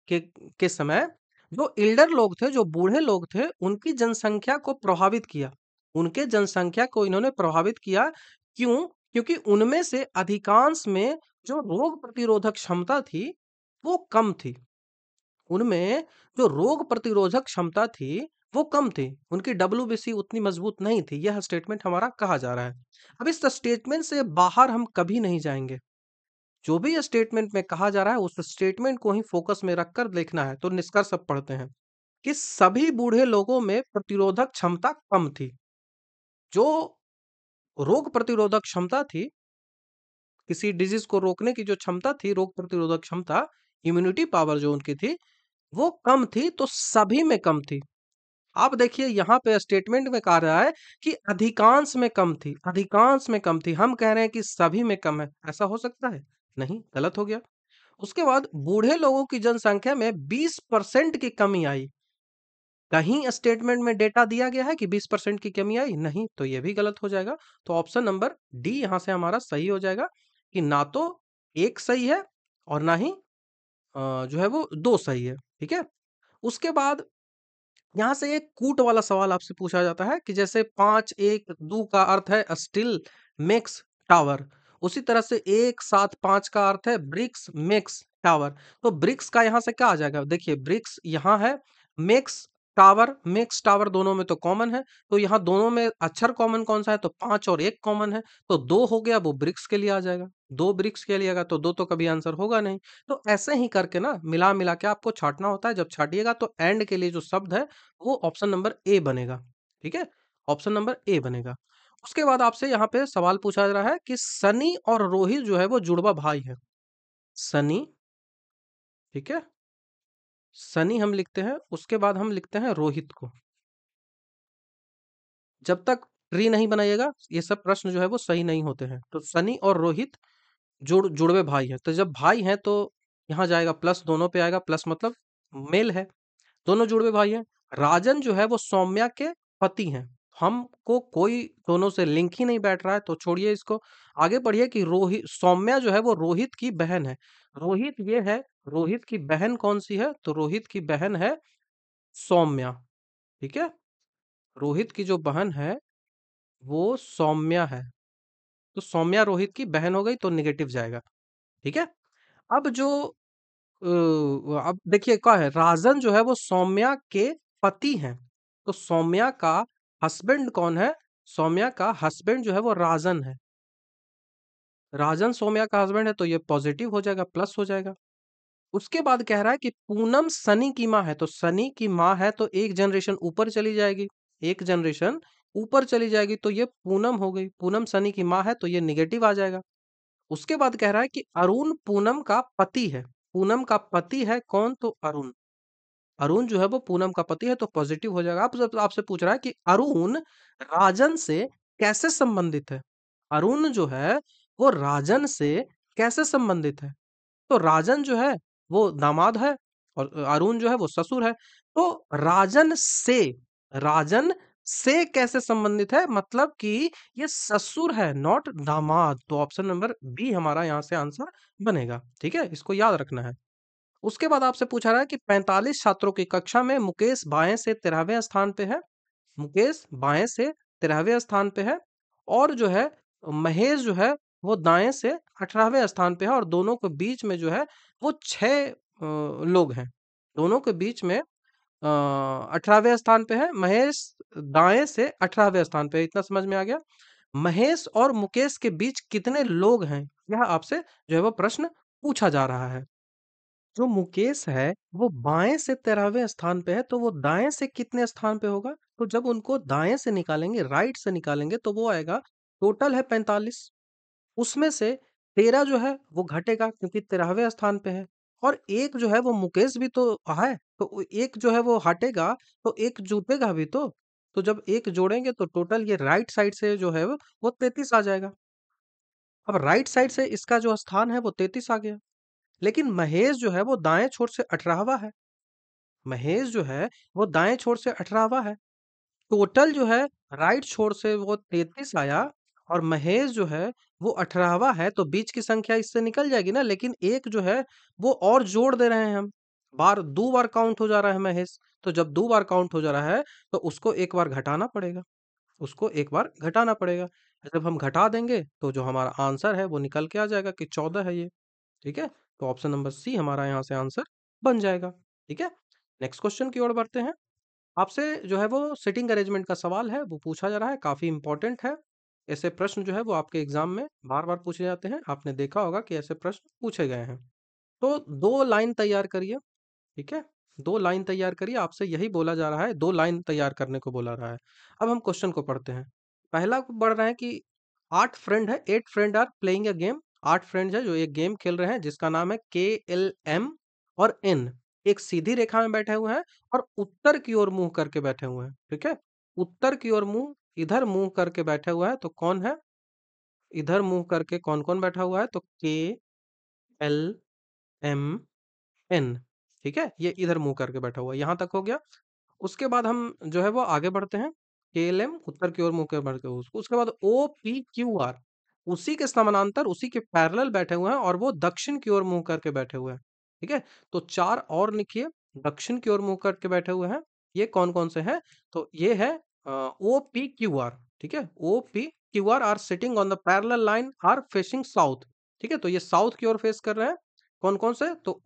के समय जो एल्डर लोग थे, जो बूढ़े लोग थे, उनकी जनसंख्या को प्रभावित किया। उनके जनसंख्या को इन्होंने प्रभावित किया। क्यों? क्योंकि उनमें से अधिकांश में जो रोग प्रतिरोधक क्षमता थी, वो कम थी। उनमें जो रोग प्रतिरोधक क्षमता थी, वो कम थी। उनकी डब्ल्यूबीसी उतनी मजबूत नहीं थी। यह स्टेटमेंट हमारा कहा जा रहा है। अब इस स्टेटमेंट से बाहर हम कभी नहीं जाएँगे। जो भी स्टेटमेंट में कहा जा रहा है, उस स्टेटमेंट को ही फोकस में रखकर देखना है। तो निष्कर्ष अब पढ़ते हैं कि सभी बूढ़े लोगों में प्रतिरोधक क्षमता कम थी। जो रोग प्रतिरोधक क्षमता थी, किसी डिजीज़ को रोकने की जो क्षमता थी, रोग प्रतिरोधक क्षमता, इम्यूनिटी पावर जो उनकी थी, वो कम थी, तो सभी में कम थी। आप देखिए यहाँ पे स्टेटमेंट में कहा रहा है कि अधिकांश में कम थी, अधिकांश में कम थी। हम कह रहे हैं कि सभी में कम है, ऐसा हो सकता है? नहीं, गलत हो गया। उसके बाद बूढ़े लोगों की जनसंख्या में 20% की कमी आई। कहीं स्टेटमेंट में डेटा दिया गया है कि 20% की कमी आई? नहीं, तो ये भी गलत हो जाएगा। तो ऑप्शन नंबर डी यहाँ से हमारा सही हो जाएगा कि ना तो 1 सही है और ना ही जो है वो 2 सही है, ठीक है? उसके बाद यहाँ से एक कूट वाला सवाल आपसे पूछा जाता है कि जैसे 5 1 2 का अर्थ है स्टील मेक्स टावर, उसी तरह से 1 7 5 का अर्थ है ब्रिक्स मेक्स टावर। तो ब्रिक्स का यहाँ से क्या आ जाएगा? देखिए ब्रिक्स यहाँ है, मेक्स टावर, मेक्स टावर दोनों में तो कॉमन है, तो यहाँ दोनों में अक्षर कॉमन कौन सा है, तो 5 और 1 कॉमन है, तो 2 हो गया, वो ब्रिक्स के लिए आ जाएगा। 2 ब्रिक्स के लिए आएगा तो 2 तो कभी आंसर होगा नहीं। तो ऐसे ही करके ना मिला मिला के आपको छांटना होता है। जब छाटिएगा तो एंड के लिए जो शब्द है वो ऑप्शन नंबर ए बनेगा। ठीक है, ऑप्शन नंबर ए बनेगा। उसके बाद आपसे यहाँ पे सवाल पूछा जा रहा है कि सनी और रोहित जो है वो जुड़वा भाई है। सनी, ठीक है, सनी हम लिखते हैं, उसके बाद हम लिखते हैं रोहित को। जब तक ट्री नहीं बनाइएगा ये सब प्रश्न जो है वो सही नहीं होते हैं। तो सनी और रोहित जुड़वे भाई है, तो जब भाई है तो यहाँ जाएगा प्लस, दोनों पे आएगा प्लस, मतलब मेल है, दोनों जुड़वे भाई हैं। राजन जो है वो सौम्या के पति हैं। हमको कोई दोनों से लिंक ही नहीं बैठ रहा है, तो छोड़िए इसको। आगे बढ़िए कि रोहित, सौम्या जो है वो रोहित की बहन है। रोहित ये है, रोहित की बहन कौन सी है, तो रोहित की बहन है सौम्या। ठीक है, रोहित की जो बहन है वो सौम्या है। तो सौम्या रोहित की बहन हो गई, तो निगेटिव जाएगा। ठीक है, अब जो अब देखिए क्या है, राजन जो है वो सौम्या के पति हैं। तो सौम्या का हस्बैंड कौन है, सौम्या का हस्बैंड जो है वो राजन है। राजन सौम्या का हस्बैंड है, तो ये पॉजिटिव हो जाएगा, प्लस हो जाएगा। उसके बाद कह रहा है कि पूनम सनी की माँ है, तो सनी की माँ है तो एक जनरेशन ऊपर चली जाएगी, एक जनरेशन ऊपर चली जाएगी, तो ये पूनम हो गई। पूनम सनी की माँ है तो ये निगेटिव आ जाएगा। उसके बाद कह रहा है कि अरुण पूनम का पति है। पूनम का पति है कौन, तो अरुण। अरुण जो है वो पूनम का पति है, तो पॉजिटिव हो जाएगा। आप आपसे पूछ रहा है कि अरुण राजन से कैसे संबंधित है। अरुण जो है वो राजन से कैसे संबंधित है, तो राजन जो है वो दामाद है और अरुण जो है वो ससुर है। तो राजन से कैसे संबंधित है, मतलब कि ये ससुर है, नॉट दामाद। तो ऑप्शन नंबर बी हमारा यहाँ से आंसर बनेगा। ठीक है, इसको याद रखना है। उसके बाद आपसे पूछा रहा है कि 45 छात्रों की कक्षा में मुकेश बाएं से 13वें स्थान पे है। मुकेश बाएं से 13वें स्थान पे है, और जो है महेश जो है वो दाएं से 18वें स्थान पे है, और दोनों के बीच में जो है वो 6 लोग हैं। दोनों के बीच में 18वें स्थान पे है, महेश दाएं से 18वें स्थान पे है। इतना समझ में आ गया। महेश और मुकेश के बीच कितने लोग हैं, यह आपसे जो है वो प्रश्न पूछा जा रहा है। जो मुकेश है वो बाएं से 13वें स्थान पे है, तो वो दाएं से कितने स्थान पे होगा, तो जब उनको दाएं से निकालेंगे, राइट से निकालेंगे, तो वो आएगा, टोटल है 45, उसमें से 13 जो है वो घटेगा क्योंकि 13वें स्थान पे है, और एक जो है वो मुकेश भी तो है, तो एक जो है वो हटेगा, तो एक जुटेगा भी तो जब एक जोड़ेंगे तो टोटल ये राइट साइड से जो है वो 33 आ जाएगा। अब राइट साइड से इसका जो स्थान है वो 33 आ गया। लेकिन महेश जो है वो दाएं छोर से 18वां है। महेश जो है वो दाएं छोर से 18वां है। टोटल जो है राइट छोर से वो 33 आया, और महेश जो है वो 18वां है, तो बीच की संख्या इससे निकल जाएगी ना। लेकिन एक जो है वो और जोड़ दे रहे हैं हम, बार दो बार काउंट हो जा रहा है महेश। तो जब दो बार काउंट हो जा रहा है तो उसको एक बार घटाना पड़ेगा, उसको एक बार घटाना पड़ेगा। जब हम घटा देंगे तो जो हमारा आंसर है वो निकल के आ जाएगा कि 14 है ये। ठीक है, तो ऑप्शन नंबर सी हमारा यहाँ से आंसर बन जाएगा। ठीक है, नेक्स्ट क्वेश्चन की ओर बढ़ते हैं। आपसे जो है वो सिटिंग अरेंजमेंट का सवाल है, वो पूछा जा रहा है, काफी इंपॉर्टेंट है। ऐसे प्रश्न जो है वो आपके एग्जाम में बार बार पूछे जाते हैं, आपने देखा होगा कि ऐसे प्रश्न पूछे गए हैं। तो दो लाइन तैयार करिए। ठीक है, दो लाइन तैयार करिए, आपसे यही बोला जा रहा है, दो लाइन तैयार करने को बोला रहा है। अब हम क्वेश्चन को पढ़ते हैं। पहला बढ़ रहा है कि 8 प्लेइंग अ गेम। 8 फ्रेंड्स है जो एक गेम खेल रहे हैं जिसका नाम है KLM और N। एक सीधी रेखा में बैठे हुए हैं और उत्तर की ओर मुंह करके बैठे हुए हैं। ठीक है, उत्तर की ओर मुंह, इधर मुंह करके बैठे हुए हैं, तो कौन है, इधर मुंह करके कौन कौन बैठा हुआ है, तो KLM N। ठीक है, ये इधर मुंह करके बैठा हुआ है, यहां तक हो गया। उसके बाद हम जो है वो आगे बढ़ते हैं। KLM उत्तर की ओर मुंह कर बढ़ के, उसके बाद OPQR उसी के समानांतर, उसी के पैरेलल बैठे हुए हैं, और वो दक्षिण की ओर मुंह करके बैठे हुए हैं। ठीक है, तो चार और लिखिए, दक्षिण की ओर मुंह करके बैठे हुए हैं। ये कौन कौन से हैं, तो ये है OPQR। ठीक है, OPQR are sitting on the parallel line are facing south. ठीक है, तो ये साउथ की ओर फेस कर रहे हैं। कौन कौन से, तो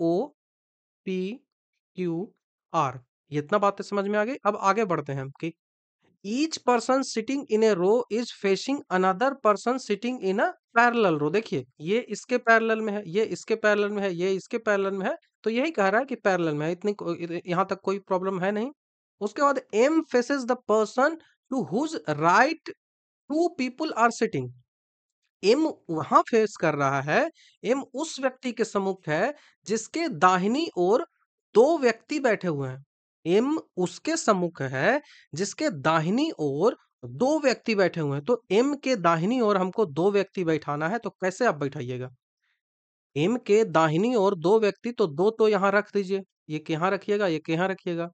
OPQR। ये इतना बातें समझ में आ गई। अब आगे बढ़ते हैं कि each person sitting in a row is facing another person sitting in a parallel row. देखिए ये इसके पैरेलल में है, ये इसके पैरेलल में है, ये इसके पैरेलल में है, तो यही कह रहा है कि पैरेलल में है। यहाँ तक कोई प्रॉब्लम है नहीं। उसके बाद M faces the person to whose right two people are sitting. M वहां फेस कर रहा है, एम उस व्यक्ति के सम्मुख है जिसके दाहिनी ओर दो व्यक्ति बैठे हुए हैं। एम उसके सम्मुख है जिसके दाहिनी ओर दो व्यक्ति बैठे हुए हैं। तो एम के दाहिनी ओर हमको दो व्यक्ति बैठाना है, तो कैसे आप बैठाइएगा? एम के दाहिनी ओर दो व्यक्ति, तो दो तो यहाँ रख दीजिए, ये यहाँ रखिएगा, ये यहाँ रखिएगा।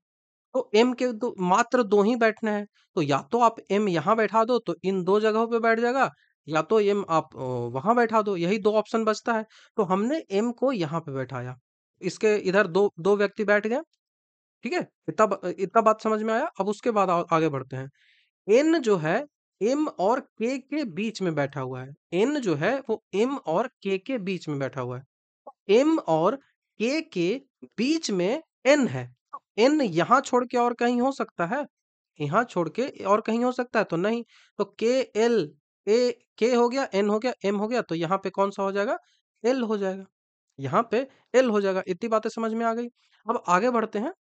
तो एम के दो, मात्र दो ही बैठने हैं। तो या तो आप एम यहाँ बैठा दो तो इन दो जगहों पे बैठ जाएगा, या तो एम आप वहां बैठा दो, यही दो ऑप्शन बचता है। तो हमने एम को यहाँ पे बैठाया, इसके इधर दो दो व्यक्ति बैठ गए। ठीक है, इतना बात समझ में आया। अब उसके बाद आगे बढ़ते हैं। एन जो है एम और के बीच में बैठा हुआ है। एन जो है वो एम और के बीच में बैठा हुआ है। एम और के बीच में एन है। एन यहाँ छोड़ के और कहीं हो सकता है? यहाँ छोड़ के और कहीं हो सकता है? तो नहीं। तो के एल, ए के हो गया, एन हो गया, एम हो गया, तो यहाँ पे कौन सा हो जाएगा? एल हो जाएगा। यहाँ पे एल हो जाएगा। इतनी बातें समझ में आ गई। अब आगे बढ़ते हैं।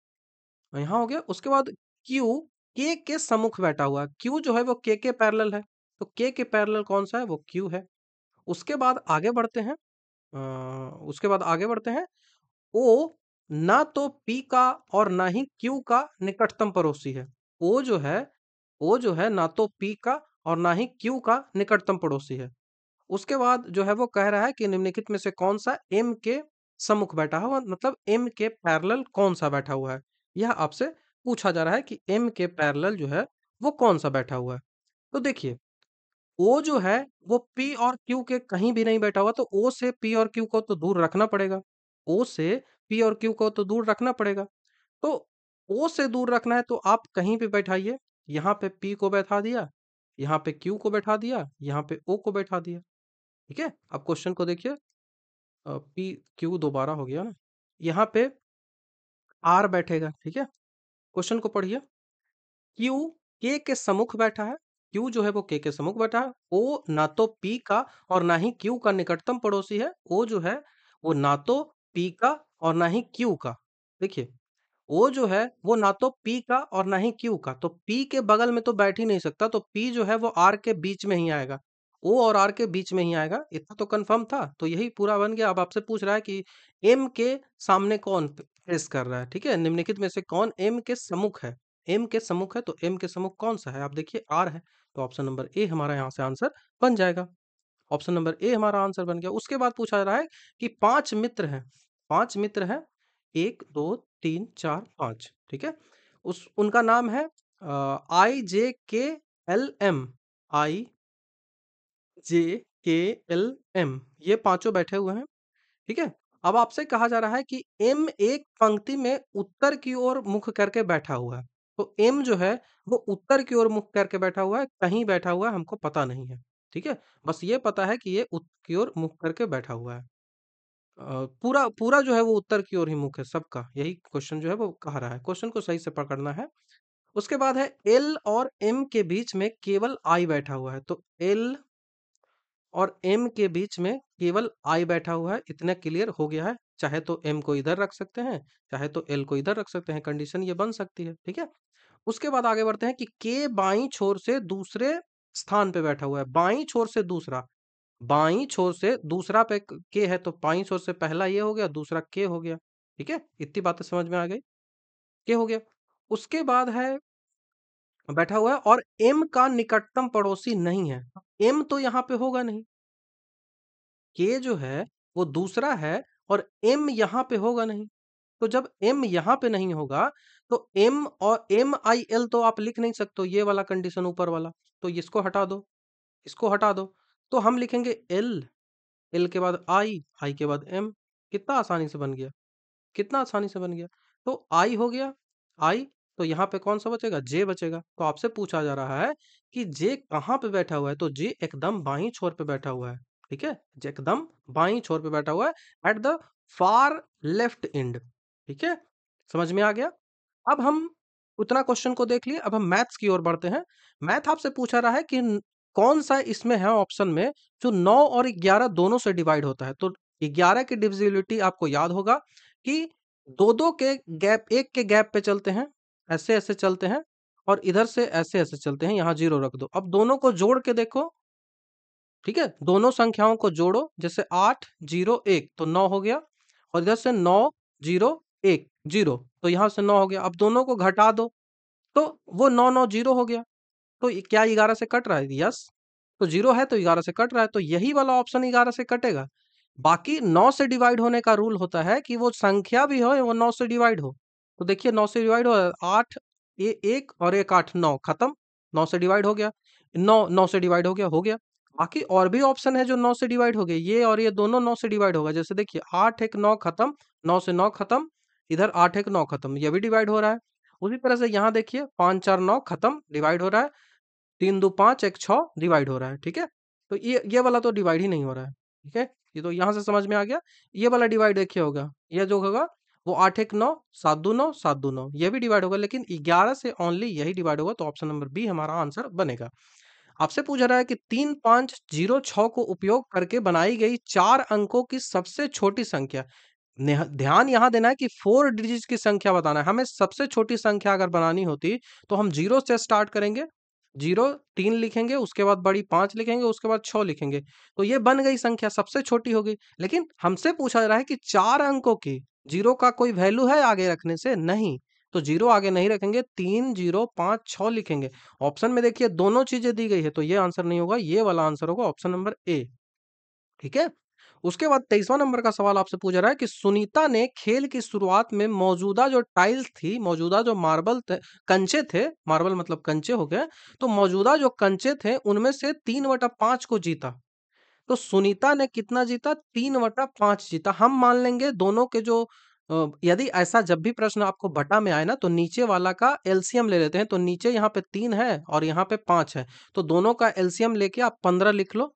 यहाँ हो गया। उसके बाद क्यू के सम्मुख बैठा हुआ है। क्यू जो है वो के पैरेलल है, तो के पैरेलल कौन सा है? वो क्यू है। उसके बाद आगे बढ़ते हैं। उसके बाद आगे बढ़ते हैं। ओ ना तो पी का और ना ही क्यू का निकटतम पड़ोसी है। ओ जो है ओ जो है ना तो पी का और ना ही क्यू का निकटतम पड़ोसी है। उसके बाद जो है वो कह रहा है कि निम्नलिखित में से कौन सा एम के सम्मुख बैठा हुआ, मतलब एम के पैरेलल कौन सा बैठा हुआ है। यह आपसे पूछा जा रहा है कि एम के पैरेलल जो है वो कौन सा बैठा हुआ है। तो देखिए ओ जो है वो पी और क्यू के कहीं भी नहीं बैठा हुआ, तो ओ से पी और क्यू को तो दूर रखना पड़ेगा। ओ से पी और क्यू को तो दूर रखना पड़ेगा। तो ओ से दूर रखना है तो आप कहीं भी बैठाइए। यहाँ पे पी को बैठा दिया, यहाँ पे क्यू को बैठा दिया, यहाँ पे ओ को बैठा दिया। ठीक है, अब क्वेश्चन को देखिए। पी क्यू दोबारा हो गया ना, यहाँ पे आर बैठेगा। ठीक है, क्वेश्चन को पढ़िए। क्यू के सम्मुख बैठा है। क्यू जो है वो के सम्मुख बैठा है। ओ ना तो पी का और ना ही क्यू का निकटतम पड़ोसी है। ओ जो है वो ना तो पी का और ना ही क्यू का। देखिए ओ जो है वो ना तो पी का और ना ही क्यू का, तो पी के बगल में तो बैठ ही नहीं सकता, तो पी जो है वो आर के बीच में ही आएगा। ओ और आर के बीच में ही आएगा, इतना तो कंफर्म था। तो यही पूरा बन गया। अब आपसे पूछ रहा है कि एम के सामने कौन फेस कर रहा है। ठीक है, निम्नलिखित में से कौन एम के सम्मुख है? एम के सम्मुख है, तो एम के सम्मुख कौन सा है? आप देखिए आर है, तो ऑप्शन नंबर ए हमारा यहाँ से आंसर बन जाएगा। ऑप्शन नंबर ए हमारा आंसर बन गया। उसके बाद पूछा जा रहा है कि 5 मित्र हैं। 5 मित्र हैं, 1 2 3 4 5। ठीक है, उस उनका नाम है आई जे के एल एम। आई जे के एल एम, ये पांचों बैठे हुए हैं। ठीक है, अब आपसे कहा जा रहा है कि एम एक पंक्ति में उत्तर की ओर मुख करके बैठा हुआ है। तो एम जो है वो उत्तर की ओर मुख करके बैठा हुआ है, कहीं बैठा हुआ है हमको पता नहीं है। ठीक है, बस ये पता है कि ये उत्तर की ओर मुख करके बैठा हुआ है। पूरा पूरा जो है वो उत्तर की ओर ही मुख है सबका, यही क्वेश्चन जो है वो कह रहा है। क्वेश्चन को सही से पकड़ना है। उसके बाद है एल और एम के बीच में केवल आई बैठा हुआ है। तो एल और एम के बीच में केवल आई बैठा हुआ है, इतना क्लियर हो गया है। चाहे तो एम को इधर रख सकते हैं, चाहे तो एल को इधर रख सकते हैं, कंडीशन ये बन सकती है। ठीक है, उसके बाद आगे बढ़ते हैं कि के बाईं छोर से दूसरे स्थान पे बैठा हुआ है। बाईं छोर से दूसरा, बाईं छोर से दूसरा पे के है, तो बाईं छोर से पहला ये हो गया, दूसरा के हो गया। ठीक है, इतनी बातें समझ में आ गई। के हो गया। उसके बाद है बैठा हुआ है और एम का निकटतम पड़ोसी नहीं है। एम तो यहाँ पे होगा नहीं, के जो है वो दूसरा है और एम यहाँ पे होगा नहीं। तो जब एम यहाँ पे नहीं होगा तो एम और एम आई एल तो आप लिख नहीं सकते हो, ये वाला कंडीशन ऊपर वाला। तो इसको हटा दो, इसको हटा दो। तो हम लिखेंगे एल, एल के बाद आई के बाद एम। कितना आसानी से बन गया, कितना आसानी से बन गया। तो आई हो गया, आई। तो यहाँ पे कौन सा बचेगा? जे बचेगा। तो आपसे पूछा जा रहा है कि जे कहाँ पे बैठा हुआ है? तो जे एकदम बाईं छोर पे बैठा हुआ है। ठीक है, जे एकदम बाईं छोर पे बैठा हुआ है, at the far left and. ठीक है, समझ में आ गया। अब हम उतना क्वेश्चन को देख लिए, अब हम मैथ्स की ओर बढ़ते हैं। मैथ आपसे पूछा रहा है कि कौन सा इसमें है ऑप्शन में जो 9 और 11 दोनों से डिवाइड होता है। तो 11 की डिविजिबिलिटी आपको याद होगा कि दो दो के गैप, एक के गैप पे चलते हैं, ऐसे ऐसे चलते हैं, और इधर से ऐसे ऐसे चलते हैं, यहाँ जीरो रख दो। अब दोनों को जोड़ के देखो, ठीक है, दोनों संख्याओं को जोड़ो, जैसे 8 0 1 तो 9 हो गया, और इधर से 9 0 1 0 तो यहाँ से 9 हो गया। अब दोनों को घटा दो तो वो 9 9 0 हो गया। तो क्या 11 से कट रहा है? यस। तो 0 है तो 11 से कट रहा है, तो यही वाला ऑप्शन 11 से कटेगा। बाकी 9 से डिवाइड होने का रूल होता है कि वो संख्या भी हो, वो 9 से डिवाइड हो। तो देखिए 9 से डिवाइड हो, 8 1 और 1 8 9 खत्म, 9 से डिवाइड हो गया। 9 9 से डिवाइड हो गया। बाकी और भी ऑप्शन है जो 9 से डिवाइड हो गए, ये और ये दोनों 9 से डिवाइड होगा। जैसे देखिए 8 1 9 खत्म, 9 से 9 खत्म, इधर 8 1 9 खत्म, ये भी डिवाइड हो रहा है। उसी तरह से यहाँ देखिए 5 4 9 खत्म, डिवाइड हो रहा है। 3 2 5 1 6 डिवाइड हो रहा है, ठीक है। तो ये वाला तो डिवाइड ही नहीं हो रहा है, ठीक है। ये तो यहाँ से समझ में आ गया। ये वाला डिवाइड देखिए होगा, ये जो होगा वो 8 1 9 7 2 9 7 2 9, ये भी डिवाइड होगा, लेकिन 11 से ओनली यही डिवाइड होगा। तो ऑप्शन नंबर बी हमारा आंसर बनेगा। आपसे पूछा रहा है कि 3506 को उपयोग करके बनाई गई 4 अंकों की सबसे छोटी संख्या। ध्यान यहाँ देना है कि 4 डिजिट की संख्या बताना है। हमें सबसे छोटी संख्या अगर बनानी होती तो हम 0 से स्टार्ट करेंगे, 0 3 लिखेंगे, उसके बाद बड़ी 5 लिखेंगे, उसके बाद 6 लिखेंगे। तो ये बन गई संख्या, सबसे छोटी हो गई। लेकिन हमसे पूछा जा रहा है कि 4 अंकों की, 0 का कोई वैल्यू है आगे रखने से? नहीं। तो 0 आगे नहीं रखेंगे, 3 0 5 6 लिखेंगे। ऑप्शन में देखिए दोनों चीजें दी गई है, तो ये आंसर नहीं होगा, ये वाला आंसर होगा ऑप्शन नंबर ए, ठीक है। उसके बाद 23वां नंबर का सवाल आपसे पूछा रहा है कि सुनीता ने खेल की शुरुआत में मौजूदा जो टाइल्स थी, मौजूदा जो मार्बल थे, कंचे थे, मार्बल मतलब कंचे हो गए, तो मौजूदा जो कंचे थे उनमें से 3/5 को जीता। तो सुनीता ने कितना जीता? 3/5 जीता। हम मान लेंगे दोनों के जो यदि ऐसा जब भी प्रश्न आपको बटा में आए ना, तो नीचे वाला का एलसीएम ले लेते हैं। तो नीचे यहाँ पे 3 है और यहाँ पे 5 है, तो दोनों का एलसीएम लेके आप 15 लिख लो,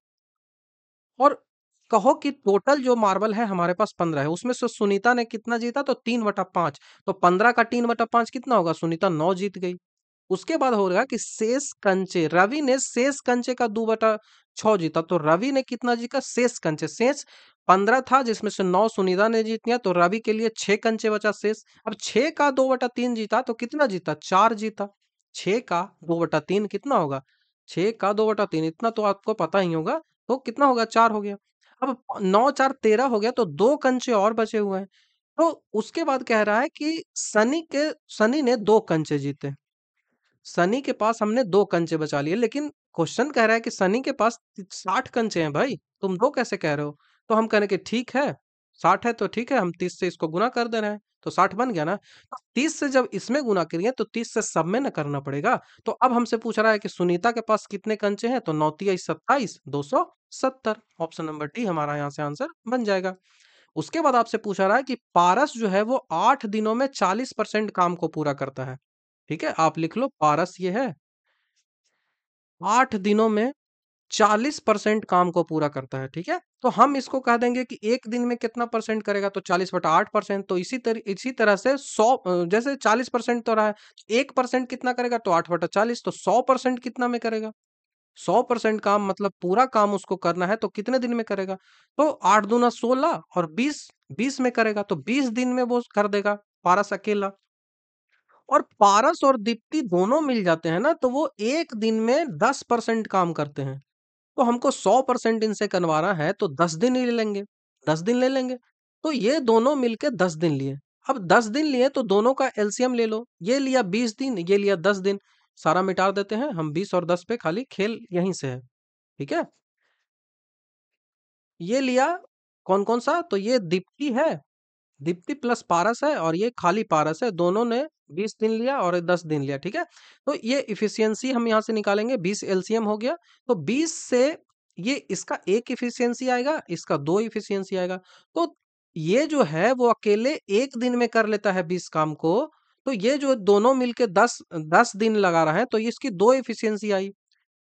और कहो कि टोटल जो मार्बल है हमारे पास 15 है, उसमें से सुनीता ने कितना जीता? तो 3/5। तो 15 का 3/5 कितना होगा? सुनीता 9 जीत गई। उसके बाद होगा कि शेष कंचे, रवि ने शेष कंचे का 2/6 जीता। तो रवि ने कितना जीता? शेष कंचे, शेष 15 था जिसमें से 9 सुनीता ने जीत लिया, तो रवि के लिए 6 कंचे बचा शेष। अब 6 का 2/3 जीता तो कितना जीता? 4 जीता। 6 का 2/3 कितना होगा? 6 का 2/3 इतना तो आपको पता ही होगा, तो कितना होगा? 4 हो गया। अब 9 4 13 हो गया, तो 2 कंचे और बचे हुए हैं। तो उसके बाद कह रहा है कि सनी ने 2 कंचे जीते। सनी के पास हमने 2 कंचे बचा लिए, लेकिन क्वेश्चन कह रहा है कि सनी के पास 60 कंचे हैं भाई, तुम 2 कैसे कह रहे हो? तो हम कह रहे हैं कि ठीक है, 60 है तो ठीक है, हम 30 से इसको गुना कर दे रहे हैं, तो 60 बन गया ना। तो 30 से जब इसमें गुना करिए तो 30 से सब में ना करना पड़ेगा। तो अब हमसे पूछ रहा है कि सुनीता के पास कितने कंचे हैं? तो 9 तिया 27, 270। ऑप्शन नंबर डी हमारा यहाँ से आंसर बन जाएगा। उसके बाद आपसे पूछा रहा है कि पारस जो है वो 8 दिनों में 40% काम को पूरा करता है। ठीक है, आप लिख लो पारस ये है, 8 दिनों में 40% काम को पूरा करता है, ठीक है। तो हम इसको कह देंगे कि एक दिन में कितना परसेंट करेगा? तो 40/8%। तो इसी तरह से 100 जैसे 40% तो रहा है, 1% कितना करेगा? तो 8/40। तो 100% कितना में करेगा? 100% काम मतलब पूरा काम उसको करना है, तो कितने दिन में करेगा? तो 8 दूना 16 और 20 में करेगा, तो 20 दिन में वो कर देगा पारस अकेला। और पारस और दीप्ति दोनों मिल जाते हैं ना, तो वो एक दिन में 10% काम करते हैं। तो हमको 100% इनसे करवाना है, तो 10 दिन ही ले लेंगे, 10 दिन ले लेंगे। तो ये दोनों मिलके 10 दिन लिए। अब 10 दिन लिए तो दोनों का एलसीएम ले लो, ये लिया 20 दिन, ये लिया 10 दिन। सारा मिटा देते हैं हम, 20 और 10 पे खाली खेल यहीं से है, ठीक है। ये लिया कौन कौन सा? तो ये दीप्ति है, दीप्ति प्लस पारस है, और ये खाली पारस है। दोनों ने 20 दिन लिया और 10 दिन लिया, ठीक है। तो ये इफिशियंसी हम यहाँ से निकालेंगे, 20 एलसीएम हो गया। तो 20 से ये इसका 1 इफिशियंसी आएगा, इसका 2 इफिशियंसी आएगा। तो ये जो है वो अकेले एक दिन में कर लेता है 20 काम को। तो ये जो दोनों मिलके 10 10 दिन लगा रहा है, तो इसकी 2 इफिशियंसी आई।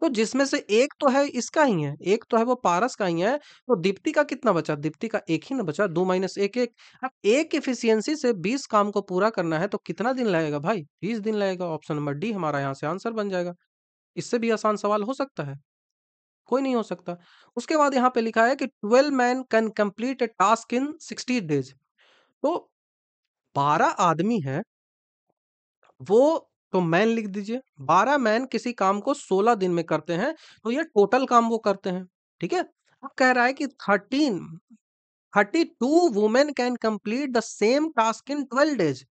तो जिसमें से एक तो है इसका ही है, एक तो है वो पारस का ही है, तो दीप्ति का कितना बचा? दीप्ति का एक ही ना बचा, 2 माइनस 1 1। अब एक एफिशिएंसी से 20 काम को पूरा करना है तो कितना दिन लगेगा भाई? 20 दिन लगेगा। ऑप्शन नंबर डी हमारा यहाँ से आंसर बन जाएगा। इससे भी आसान सवाल हो सकता है? कोई नहीं हो सकता। उसके बाद यहाँ पे लिखा है कि 12 man can complete a task in 60 days. तो 12 आदमी है, वो तो मैन लिख दीजिए। 12 मैन किसी काम को 16 दिन में करते हैं, तो ये टोटल काम वो करते हैं। ठीक है? अब कह रहा है कि 32 women can complete the same task in 12 days.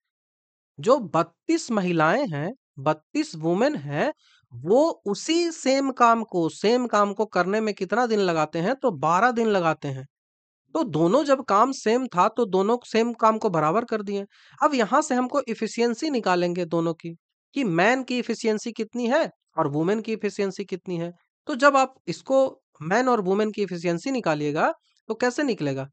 जो 32 महिलाएं हैं, 32 वुमेन हैं, वो उसी सेम काम को करने में कितना दिन लगाते हैं? तो 12 दिन लगाते हैं। तो दोनों जब काम सेम था तो दोनों सेम काम को बराबर कर दिए। अब यहां से हमको इफिशियंसी निकालेंगे दोनों की, कि मैन की इफिशियंसी कितनी है और वुमेन की इफिशियंसी कितनी है। तो जब आप इसको मैन और वुमेन की इफिशियंसी निकालिएगा तो कैसे निकलेगा?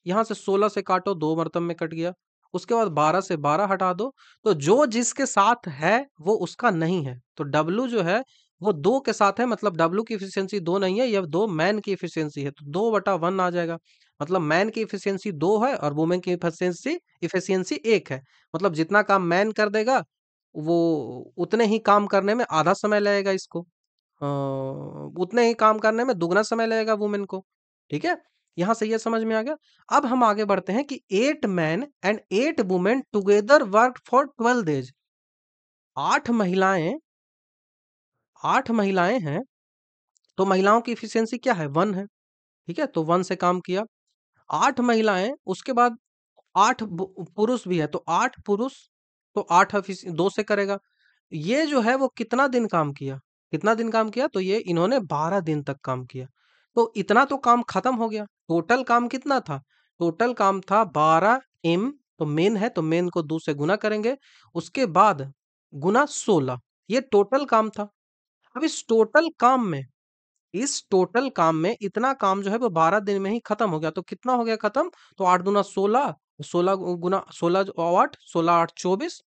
यहां से 16 से काटो, 2 मरतब में कट गया। उसके बाद 12 से 12 हटा दो, तो जो जिसके साथ है वो उसका नहीं है। तो डब्लू जो है वो 2 के साथ है, मतलब डब्लू की इफिशियंसी 2 नहीं है, यह 2 मैन की इफिशियंसी है, तो 2/1 आ जाएगा। मतलब मैन की इफिशियंसी 2 है और वुमेन की इफिशियंसी 1 है। मतलब जितना काम मैन कर देगा, वो उतने ही काम करने में आधा समय लगेगा इसको। उतने ही काम करने में दुगना समय लगेगा वुमेन को। ठीक है? यहाँ से ये समझ में आ गया। अब हम आगे बढ़ते हैं कि 8 man and 8 women together work for 12 days. 8 महिलाएं 8 महिलाएं हैं, तो महिलाओं की इफिशियंसी क्या है? 1 है। ठीक है? तो 1 से काम किया। 8 महिलाएं, उसके बाद 8 पुरुष भी है, तो 8 पुरुष, तो 8 2 से करेगा। ये जो है वो कितना दिन काम किया? कितना दिन काम किया? तो ये इन्होंने 12 दिन तक काम किया। तो इतना तो काम खत्म हो गया। टोटल काम कितना था? टोटल काम था 12 एम, तो मेन है तो मेन को 2 से गुना करेंगे। उसके बाद गुना 16, ये टोटल काम था। अब इस टोटल काम में इतना काम जो है वो 12 दिन में ही खत्म हो गया। तो कितना हो गया खत्म? तो 8 दूना 16, 16 गुना 16 और 8, 16 8 24,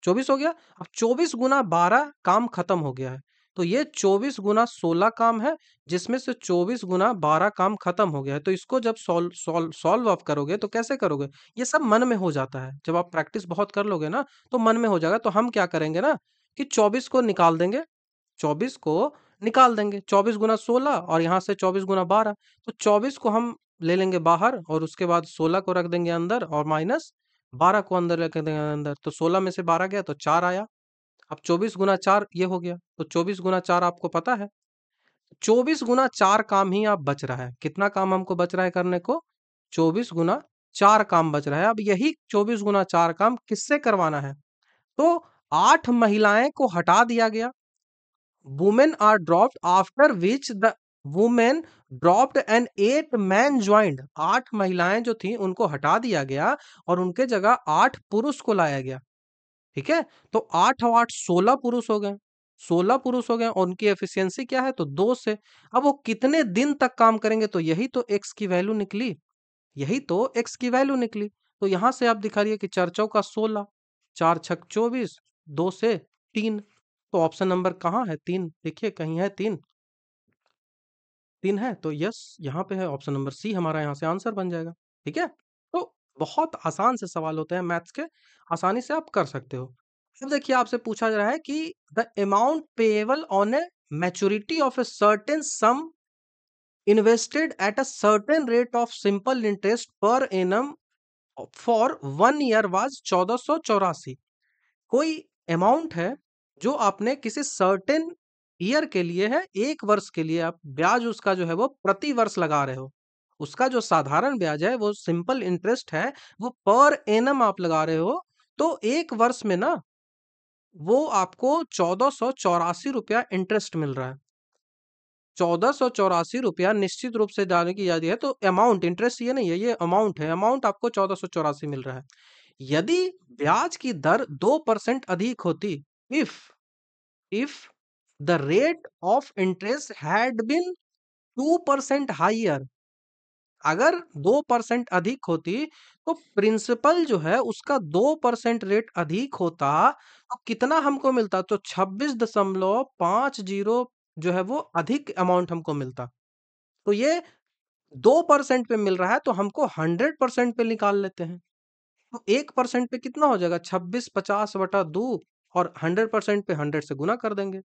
24 हो गया। अब 24 गुना 12 काम खत्म हो गया है। तो ये 24 गुना 16 काम है, जिसमें से 24 गुना 12 काम खत्म हो गया है। तो इसको जब सॉल्व ऑफ करोगे तो कैसे करोगे? ये सब मन में हो जाता है। जब आप प्रैक्टिस बहुत कर लोगे ना तो मन में हो जाएगा। तो हम क्या करेंगे ना कि 24 को निकाल देंगे, 24 को निकाल देंगे। 24 गुना 16 और यहाँ से 24 गुना 12, तो 24 को हम ले लेंगे बाहर और उसके बाद 16 को रख देंगे अंदर और माइनस 12 को अंदर रख देंगे अंदर। तो 16 में से 12 गया तो 4 आया। अब 24 गुना 4 ये हो गया। तो 24 गुना 4 आपको पता है, 24 गुना 4 काम ही आप बच रहा है। कितना काम हमको बच रहा है करने को? 24 गुना 4 काम बच रहा है। अब यही 24 गुना 4 काम किससे करवाना है? तो 8 महिलाएं को हटा दिया गया। Women are dropped, after which the women dropped and 8 men joined। 8 महिलाएं जो थी उनको हटा दिया गया और उनके जगह 8 पुरुष को लाया गया। ठीक है? तो 8 और 8 16 पुरुष हो गए। 16 पुरुष हो गए और उनकी एफिशिएंसी क्या है? तो 2 से। अब वो कितने दिन तक काम करेंगे? तो यही तो x की वैल्यू निकली। यही तो x की वैल्यू निकली। तो यहां से आप दिखा रही है कि 4 चौका 16, 4 छक 24, 2 से 3। तो ऑप्शन नंबर कहाँ है? 3, देखिए कहीं है 3? 3 है तो यस, यहाँ पे है। ऑप्शन नंबर सी हमारा यहाँ से आंसर बन जाएगा। ठीक है? तो बहुत आसान से सवाल होते हैं मैथ्स के, आसानी से आप कर सकते हो। अब देखिए आपसे पूछा जा रहा है कि the amount payable on A maturity of a certain some invested at a certain rate of simple interest per annum for 1 year was 1484। कोई अमाउंट है जो आपने किसी सर्टेन ईयर के लिए है, 1 वर्ष के लिए आप ब्याज उसका जो है वो प्रति वर्ष लगा रहे हो। उसका जो साधारण ब्याज है वो सिंपल इंटरेस्ट है, वो पर एनम आप लगा रहे हो। तो 1 वर्ष में ना वो आपको 1484 रुपया इंटरेस्ट मिल रहा है। 1484 रुपया निश्चित रूप से डालने की याद है। तो अमाउंट, इंटरेस्ट ये नहीं है, ये अमाउंट है। अमाउंट आपको 1484 मिल रहा है। यदि ब्याज की दर 2% अधिक होती, if if the rate of interest had been 2% higher, अगर 2% अधिक होती तो प्रिंसिपल जो है उसका 2% रेट अधिक होता, तो कितना हमको मिलता? तो 26.50 जो है वो अधिक अमाउंट हमको मिलता। तो ये 2% पे मिल रहा है तो हमको 100% पे निकाल लेते हैं। तो 1% पे कितना हो जाएगा? 26 50 बटा 2 और 100% पे 100 से गुना कर देंगे।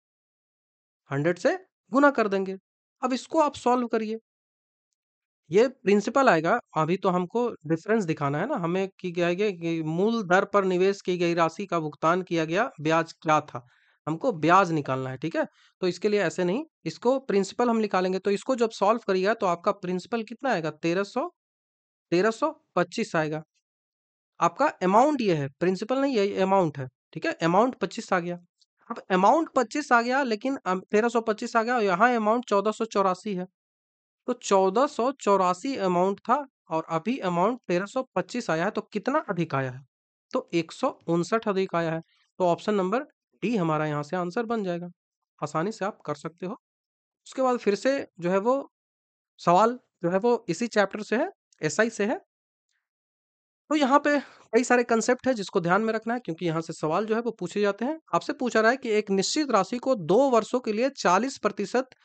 100 से गुना कर देंगे। अब इसको आप सॉल्व करिए। ये प्रिंसिपल आएगा, अभी तो हमको डिफरेंस दिखाना है ना, हमें की गया है कि मूल दर पर निवेश की गई राशि का भुगतान किया गया ब्याज क्या था? हमको ब्याज निकालना है, ठीक है? तो इसके लिए ऐसे नहीं, इसको प्रिंसिपल हम निकालेंगे, तो इसको जब सॉल्व करिएगा तो आपका प्रिंसिपल कितना आएगा? 1325 आएगा। आपका अमाउंट ये है, प्रिंसिपल नहीं है, ये अमाउंट है, ठीक है? अमाउंट 25 आ गया। अब अमाउंट 25 आ गया, लेकिन 1325 आ गया और यहाँ अमाउंट 1484 है। तो 1484 अमाउंट था और अभी अमाउंट 1325 आया है, तो कितना अधिक आया है? तो 159 अधिक आया है। तो ऑप्शन नंबर डी हमारा यहाँ से आंसर बन जाएगा। आसानी से आप कर सकते हो। उसके बाद फिर से जो है वो सवाल जो है वो इसी चैप्टर से है, एसआई से है। तो यहाँ पे कई सारे कंसेप्ट है जिसको ध्यान में रखना है, क्योंकि यहाँ से सवाल जो है वो पूछे जाते हैं। आपसे पूछा रहा है कि एक निश्चित राशि को 2 वर्षों के लिए 40%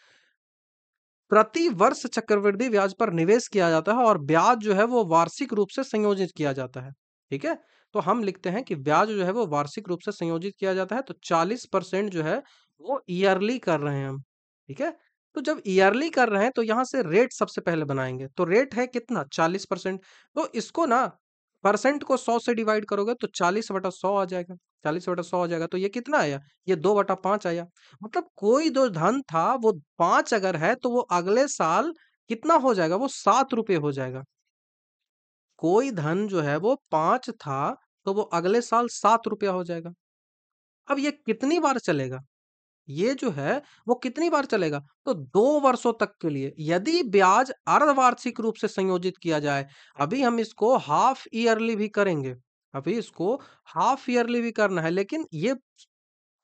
प्रति वर्ष चक्रवृद्धि ब्याज पर निवेश किया जाता है और ब्याज जो है वो वार्षिक रूप से संयोजित किया जाता है। ठीक है? तो हम लिखते हैं कि ब्याज जो है वो वार्षिक रूप से संयोजित किया जाता है, तो 40% जो है वो ईयरली कर रहे हैं हम। ठीक है? तो जब ईयरली कर रहे हैं तो यहाँ से रेट सबसे पहले बनाएंगे। तो रेट है कितना? 40%। तो इसको ना परसेंट को 100 से डिवाइड करोगे तो 40/100 आ जाएगा। 40/100 आ जाएगा, तो ये कितना आया? ये 2/5 आया। मतलब कोई जो धन था वो 5 अगर है तो वो अगले साल कितना हो जाएगा? वो 7 रुपए हो जाएगा। कोई धन जो है वो 5 था तो वो अगले साल 7 रुपया हो जाएगा। अब ये कितनी बार चलेगा? ये जो है वो कितनी बार चलेगा? तो 2 वर्षों तक के लिए। यदि ब्याज अर्धवार्षिक रूप से संयोजित किया जाए, अभी हम इसको हाफ ईयरली भी करेंगे। अभी इसको हाफ ईयरली भी करना है, लेकिन ये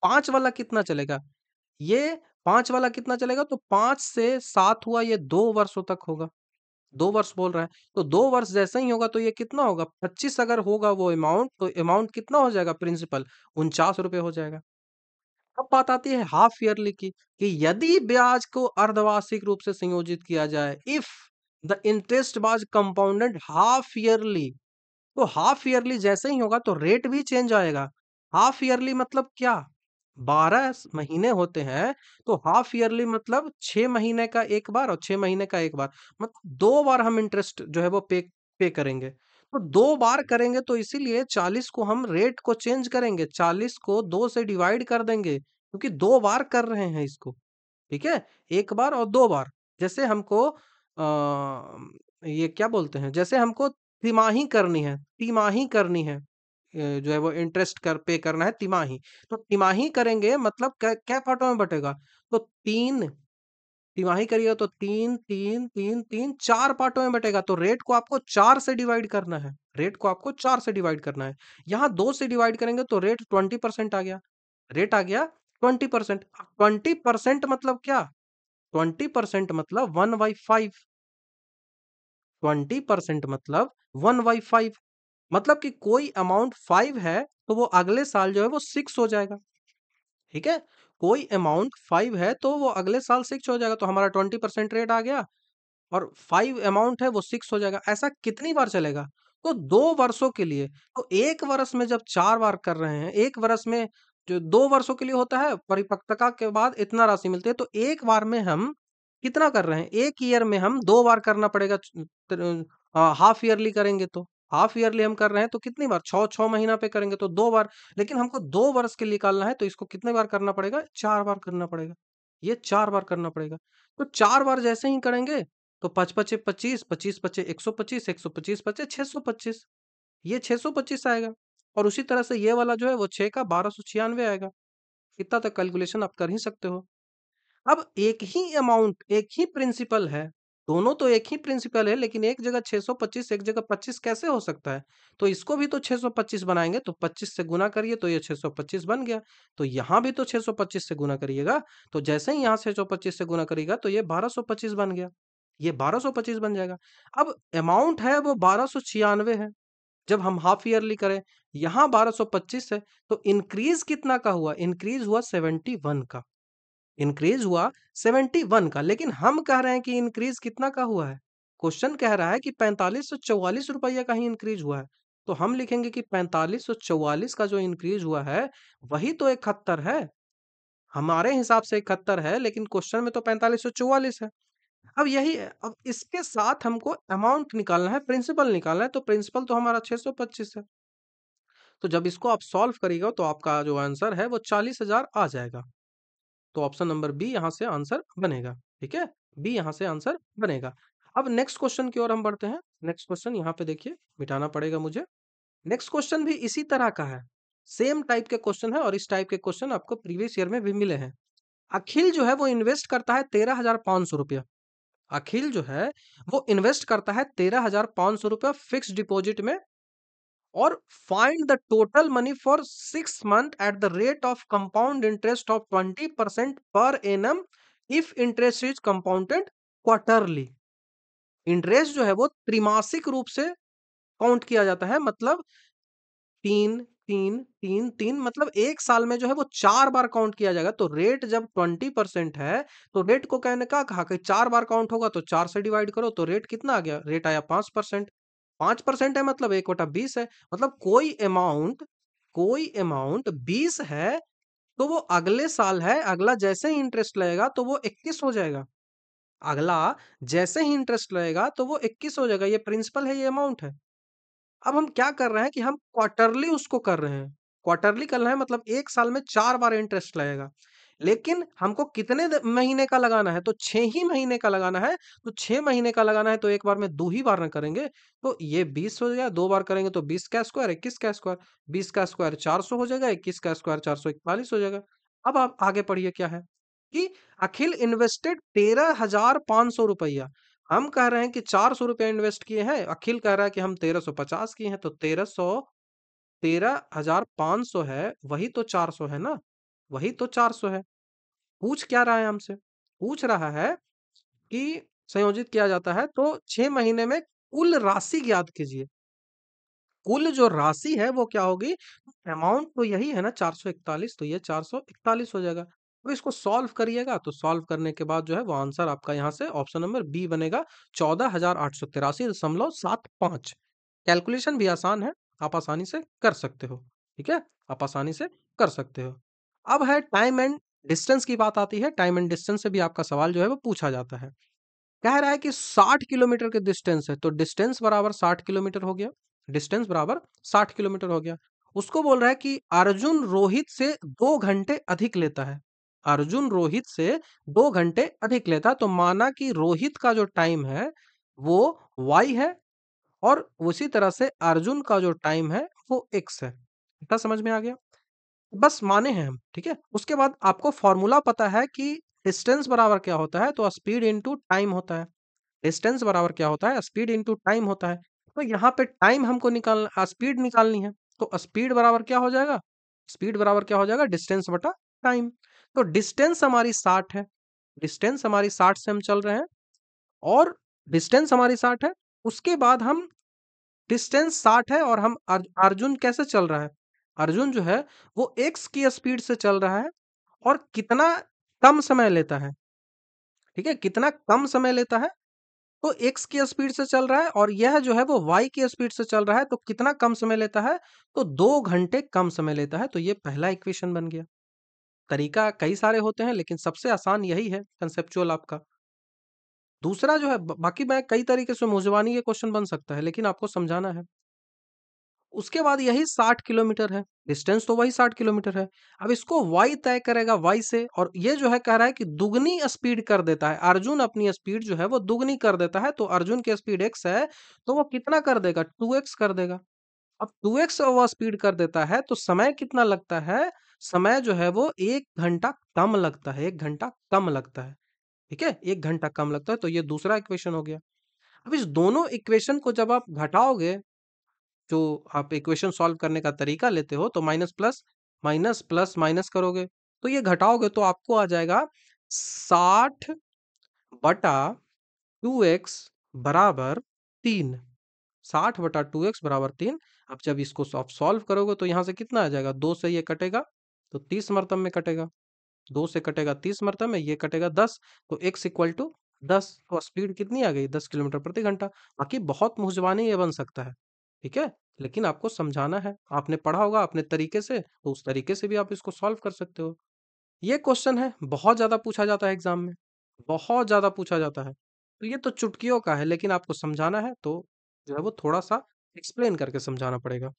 5 वाला कितना चलेगा? ये 5 वाला कितना चलेगा? तो 5 से 7 हुआ, ये 2 वर्षों तक होगा। 2 वर्ष बोल रहा है, तो 2 वर्ष जैसे ही होगा तो ये कितना होगा? 25 अगर होगा वो अमाउंट, तो अमाउंट कितना हो जाएगा प्रिंसिपल? 49 रुपए हो जाएगा। अब बात आती है हाफ ईयरली की, कि यदि ब्याज को अर्धवार्षिक रूप से संयोजित किया जाए, if the interest was compounded half yearly, तो हाफ ईयरली जैसे ही होगा तो रेट भी चेंज आएगा। हाफ ईयरली मतलब क्या? 12 महीने होते हैं, तो हाफ ईयरली मतलब 6 महीने का एक बार और 6 महीने का एक बार, मतलब 2 बार हम इंटरेस्ट जो है वो पे करेंगे। तो 2 बार करेंगे तो इसीलिए 40 को हम रेट को चेंज करेंगे, 40 को 2 से डिवाइड कर देंगे, क्योंकि 2 बार कर रहे हैं इसको। ठीक है? 1 बार और 2 बार। जैसे हमको ये क्या बोलते हैं? जैसे हमको तिमाही करनी है, तिमाही करनी है। जो है वो इंटरेस्ट कर पे करना है तिमाही। तो तिमाही करेंगे मतलब क्या पार्टों में बटेगा? तो 3 तिमाही करिएगा तो 3, 3, 3, 3 4 पार्टों में बटेगा। तो रेट को आपको 4 से डिवाइड करना है। रेट को आपको 4 से डिवाइड करना है। यहाँ 2 से डिवाइड करेंगे तो रेट 20% आ गया। रेट आ गया 20%। 20% मतलब क्या? 20% मतलब 1/5। 20% मतलब 1/5। मतलब कि कोई अमाउंट 5 है तो वो अगले साल जो है वो 6 हो जाएगा। ठीक है? कोई अमाउंट 5 है तो वो अगले साल 6 हो जाएगा, तो हमारा 20% रेट आ गया और 5 अमाउंट है वो 6 हो जाएगा। ऐसा कितनी बार चलेगा? तो 2 वर्षों के लिए। तो 1 वर्ष में जब 4 बार कर रहे हैं, 1 वर्ष में जो 2 वर्षों के लिए होता है, परिपक्वता के बाद इतना राशि मिलती है, तो 1 बार में हम कितना कर रहे हैं? 1 ईयर में हम 2 बार करना पड़ेगा। हाफ ईयरली करेंगे तो। हाफ ईयरली हम कर रहे हैं तो कितनी बार? 6-6 महीना पे करेंगे तो 2 बार। लेकिन हमको 2 वर्ष के लिए निकालना है तो इसको कितने बार करना पड़ेगा? 4 बार करना पड़ेगा। ये 4 बार करना पड़ेगा। तो 4 बार जैसे ही करेंगे तो 5 पचे 25, 25 पचे 125, 125 पचे 625। ये 625 आएगा। और उसी तरह से ये वाला जो है वो 6 का 1296 आएगा। इतना तक कैलकुलेशन आप कर ही सकते हो। अब एक ही अमाउंट, एक ही प्रिंसिपल है, दोनों तो एक ही प्रिंसिपल है, लेकिन एक जगह 625, एक जगह 25 कैसे हो सकता है? तो इसको भी तो 625 बनाएंगे, तो 25 से गुना करिए तो ये 625 बन गया। तो यहाँ भी तो 625 से गुना करिएगा, तो जैसे ही यहाँ 625 से गुना करिएगा तो ये 1225 बन गया। ये 1225 बन जाएगा। अब अमाउंट है वो 1296 है। जब हम हाफ ईयरली करें, यहाँ 1225 है, तो इंक्रीज कितना का हुआ? इंक्रीज हुआ 71 का। इंक्रीज हुआ 71 का, लेकिन हम कह रहे हैं कि इंक्रीज कितना का हुआ है? क्वेश्चन कह रहा है कि 4544 रुपया का ही इंक्रीज हुआ है। तो हम लिखेंगे कि 4544 का जो इंक्रीज हुआ है वही तो 71 है। हमारे हिसाब से 71 है, लेकिन क्वेश्चन में तो 4544 है। अब यही है, अब इसके साथ हमको अमाउंट निकालना है, प्रिंसिपल निकालना है, तो प्रिंसिपल तो हमारा 625 है। तो जब इसको आप सॉल्व करिएगा तो आपका जो आंसर है वो 40,000 आ जाएगा। तो ऑप्शन नंबर बी यहाँ से आंसर बनेगा। ठीक है, बी यहाँ से आंसर बनेगा। अब नेक्स्ट क्वेश्चन की ओर हम बढ़ते हैं। नेक्स्ट क्वेश्चन यहाँ पे देखिए, मिटाना पड़ेगा मुझे। नेक्स्ट क्वेश्चन भी इसी तरह का है, सेम टाइप के क्वेश्चन है, और इस टाइप के क्वेश्चन आपको प्रीवियस ईयर में भी मिले हैं। अखिल जो है वो इन्वेस्ट करता है 13,500 रुपया। अखिल जो है वो इन्वेस्ट करता है 13,500 रुपया फिक्स डिपॉजिट में, और find the total money for 6 month at the rate of compound interest of 20% per annum if interest is compounded quarterly. Interest जो है वो त्रिमासिक रूप से काउंट किया जाता है, मतलब 3 3 3 3, मतलब एक साल में जो है वो 4 बार काउंट किया जाएगा। तो रेट जब 20% है, तो रेट को कहने का कहा कि 4 बार काउंट होगा, तो 4 से डिवाइड करो, तो रेट कितना आ गया? रेट आया 5%। 5% है मतलब 1/20 है, मतलब कोई अमाउंट 20 है, तो वो अगले साल है, अगला जैसे ही इंटरेस्ट लगेगा तो वो 21 हो जाएगा। अगला जैसे ही इंटरेस्ट लगेगा तो वो 21 हो जाएगा। ये प्रिंसिपल है, ये अमाउंट है। अब हम क्या कर रहे हैं कि हम क्वार्टरली उसको कर रहे हैं। क्वार्टरली करना है मतलब एक साल में 4 बार इंटरेस्ट लगेगा। लेकिन हमको कितने महीने का लगाना है? तो 6 ही महीने का लगाना है। तो 6 महीने का लगाना है तो एक बार में 2 ही बार ना करेंगे। तो ये 20 हो गया, 2 बार करेंगे तो 20 का स्क्वायर, 21 का स्क्वायर, 20 का स्क्वायर 400 हो जाएगा, 21 का स्क्वायर 441 हो जाएगा। अब आप आगे पढ़िए क्या है कि अखिल इन्वेस्टेड 13,500 रुपया। हम कह रहे हैं कि 400 रुपया इन्वेस्ट किए हैं, अखिल कह रहा है कि हम 1350 किए हैं। तो 13,500 है, वही तो 400 है ना, वही तो 400 है। पूछ क्या रहा है हमसे? पूछ रहा है कि संयोजित किया जाता है तो 6 महीने में कुल राशि ज्ञात कीजिए। कुल जो राशि है वो क्या होगी? अमाउंट तो यही है ना 441, तो ये 441 हो जाएगा। अब इसको सॉल्व करिएगा, तो सॉल्व करने के बाद जो है वो आंसर आपका यहाँ से ऑप्शन नंबर बी बनेगा, 14,883.75। कैलकुलेशन भी आसान है, आप आसानी से कर सकते हो। ठीक है, आप आसानी से कर सकते हो। अब है टाइम एंड डिस्टेंस की बात आती है। टाइम एंड डिस्टेंस से भी आपका सवाल जो है वो पूछा जाता है। कह रहा है कि 60 किलोमीटर के डिस्टेंस है, तो डिस्टेंस बराबर 60 किलोमीटर हो गया। डिस्टेंस बराबर 60 किलोमीटर हो गया। उसको बोल रहा है कि अर्जुन रोहित से 2 घंटे अधिक लेता है। अर्जुन रोहित से 2 घंटे अधिक लेता है, तो माना कि रोहित का जो टाइम है वो y है, और उसी तरह से अर्जुन का जो टाइम है वो x है। इतना समझ में आ गया? बस माने हैं हम, ठीक है? उसके बाद आपको फॉर्मूला पता है कि डिस्टेंस बराबर क्या होता है? तो स्पीड इनटू टाइम होता है। डिस्टेंस बराबर क्या होता है? स्पीड इनटू टाइम होता है। तो यहाँ पे टाइम हमको स्पीड निकालनी है। तो स्पीड बराबर क्या हो जाएगा? स्पीड बराबर क्या हो जाएगा? डिस्टेंस बटा टाइम। तो डिस्टेंस हमारी 60 है। डिस्टेंस हमारी 60 से हम चल रहे हैं, और डिस्टेंस हमारी 60 है। उसके बाद हम डिस्टेंस 60 है, और हम अर्जुन कैसे चल रहा है? अर्जुन जो है वो एक्स की स्पीड से चल रहा है, और कितना कम समय लेता है? ठीक है, कितना कम समय लेता है? तो एक्स की स्पीड से चल रहा है, और यह जो है वो वाई की स्पीड से चल रहा है, तो कितना कम समय लेता है? तो 2 घंटे कम समय लेता है। तो ये पहला इक्वेशन बन गया। तरीका कई सारे होते हैं, लेकिन सबसे आसान यही है कंसेप्चुअल आपका। दूसरा जो है बाकी मैं कई तरीके से मुजवानी ये क्वेश्चन बन सकता है, लेकिन आपको समझाना है। उसके बाद यही 60 किलोमीटर है, डिस्टेंस तो वही 60 किलोमीटर है। अब इसको y तय करेगा y से, और ये जो है कह रहा है कि दुगनी स्पीड कर देता है। अर्जुन अपनी स्पीड जो है वो दुगनी कर देता है, तो अर्जुन की स्पीड x है, तो वो कितना कर देगा? 2x कर देगा। अब 2x वो स्पीड कर देता है, तो समय कितना लगता है? समय जो है वो 1 घंटा कम लगता है, 1 घंटा कम लगता है। ठीक है, 1 घंटा कम लगता है। तो ये दूसरा इक्वेशन हो गया। अब इस दोनों इक्वेशन को जब आप घटाओगे, जो आप इक्वेशन सॉल्व करने का तरीका लेते हो, तो minus plus minus plus minus करोगे, तो ये घटाओगे तो आपको आ जाएगा 60/2x बराबर 3। 60/2x बराबर 3। अब जब इसको आप सॉल्व करोगे तो यहाँ से कितना आ जाएगा? 2 से ये कटेगा, तो 30 मरतब में कटेगा। 2 से कटेगा 30 मतलब में, ये कटेगा 10, तो x इक्वल टू 10। तो स्पीड कितनी आ गई? 10 किलोमीटर प्रति घंटा। बाकी बहुत मुंहजबानी ये बन सकता है, ठीक है, लेकिन आपको समझाना है। आपने पढ़ा होगा अपने तरीके से, तो उस तरीके से भी आप इसको सॉल्व कर सकते हो। ये क्वेश्चन है, बहुत ज्यादा पूछा जाता है एग्जाम में, बहुत ज्यादा पूछा जाता है। तो ये तो चुटकियों का है, लेकिन आपको समझाना है तो जो है वो थोड़ा सा एक्सप्लेन करके समझाना पड़ेगा।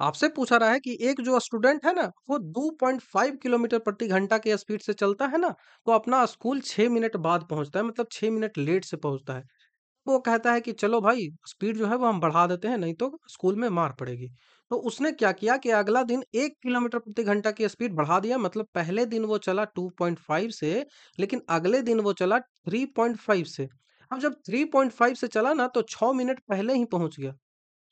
आपसे पूछा रहा है कि एक जो स्टूडेंट है ना, वो 2.5 किलोमीटर प्रति घंटा के स्पीड से चलता है ना, तो अपना स्कूल 6 मिनट बाद पहुंचता है, मतलब 6 मिनट लेट से पहुंचता है। वो कहता है कि चलो भाई स्पीड जो है वो हम बढ़ा देते हैं, नहीं तो स्कूल में मार पड़ेगी। तो उसने क्या किया कि अगला दिन 1 किलोमीटर प्रति घंटा की स्पीड बढ़ा दिया, मतलब पहले दिन वो चला 2.5 से, लेकिन अगले दिन वो चला 3.5 से। अब जब 3.5 से चला ना, तो 6 मिनट पहले ही पहुंच गया,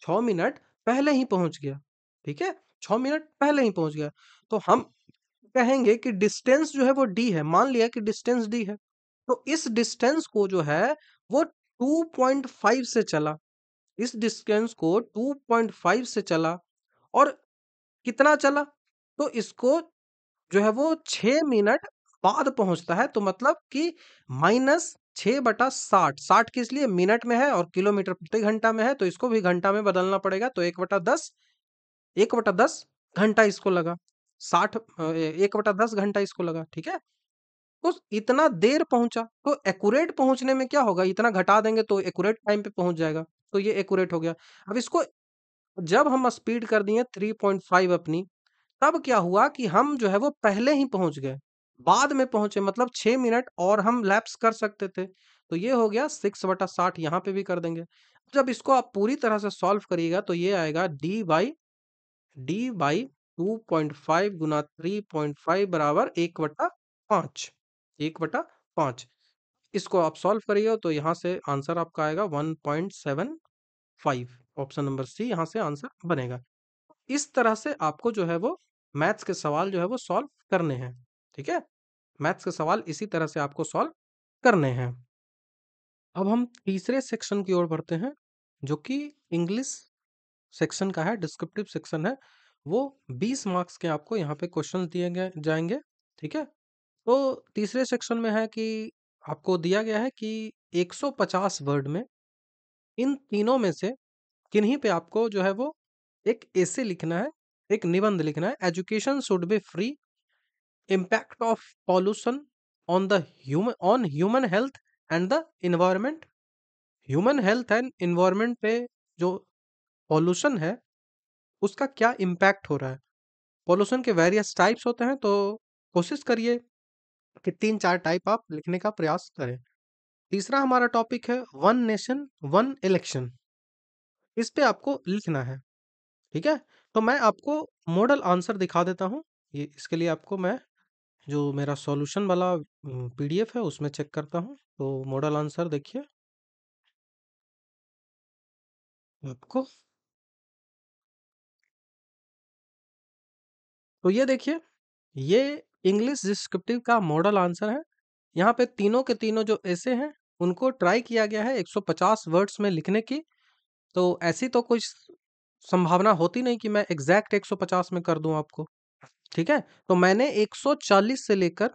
6 मिनट पहले ही पहुंच गया, ठीक है, 6 मिनट पहले ही पहुंच गया। तो हम कहेंगे कि डिस्टेंस जो है वो डी है, मान लिया कि डिस्टेंस डी है, तो इस डिस्टेंस को जो है वो 2.5 से चला, इस डिस्टेंस को 2.5 से चला, और कितना चला, तो इसको जो है वो 6 मिनट बाद पहुंचता है, तो मतलब कि -6/60। 60 किस लिए? मिनट में है और किलोमीटर प्रति घंटा में है, तो इसको भी घंटा में बदलना पड़ेगा, तो 1/10, 1/10 घंटा इसको लगा। 60 1/10 घंटा इसको लगा, ठीक है। तो इतना देर पहुंचा, तो एक्यूरेट पहुंचने में क्या होगा, इतना घटा देंगे तो एक्यूरेट टाइम पे पहुंच जाएगा, तो ये एक्यूरेट हो गया। अब इसको जब हम स्पीड कर दिए 3.5 अपनी, तब क्या हुआ कि हम जो है वो पहले ही पहुंच गए, बाद में पहुंचे, मतलब 6 मिनट और हम लैप्स कर सकते थे। तो ये हो गया 6/60, यहाँ पे भी कर देंगे। जब इसको आप पूरी तरह से सॉल्व करिएगा तो ये आएगा डी बाई 2.5 गुना 3.5 बराबर 1/5, 1/5। इसको आप सॉल्व करिए तो यहाँ से आंसर आपका आएगा 1.75। ऑप्शन नंबर सी यहाँ से आंसर बनेगा। इस तरह से आपको जो है वो मैथ्स के सवाल जो है वो सॉल्व करने हैं, ठीक है। मैथ्स के सवाल इसी तरह से आपको सॉल्व करने हैं। अब हम तीसरे सेक्शन की ओर बढ़ते हैं, जो कि इंग्लिश सेक्शन का है, डिस्क्रिप्टिव सेक्शन है। वो 20 मार्क्स के आपको यहाँ पे क्वेश्चंस दिए गए जाएंगे, ठीक है। तो तीसरे सेक्शन में है कि आपको दिया गया है कि 150 वर्ड में इन तीनों में से किन्हीं पे आपको जो है वो एक एसे लिखना है, एक निबंध लिखना है। Education should be free, impact of pollution on human health and the environment. Human health and environment पे जो पॉल्यूशन है उसका क्या इम्पैक्ट हो रहा है। पॉल्यूशन के वेरियस टाइप्स होते हैं, तो कोशिश करिए कि 3-4 टाइप आप लिखने का प्रयास करें। तीसरा हमारा टॉपिक है वन नेशन वन इलेक्शन, इस पे आपको लिखना है, ठीक है। तो मैं आपको मॉडल आंसर दिखा देता हूँ। ये इसके लिए आपको मैं जो मेरा सॉल्यूशन वाला पीडीएफ है उसमें चेक करता हूँ। तो मॉडल आंसर देखिए आपको, तो ये देखिए, ये इंग्लिश डिस्क्रिप्टिव का मॉडल आंसर है। यहाँ पे तीनों के तीनों जो ऐसे हैं उनको ट्राई किया गया है 150 वर्ड्स में लिखने की। तो ऐसी तो कोई संभावना होती नहीं कि मैं एग्जैक्ट 150 में कर दूं आपको, ठीक है। तो मैंने 140 से लेकर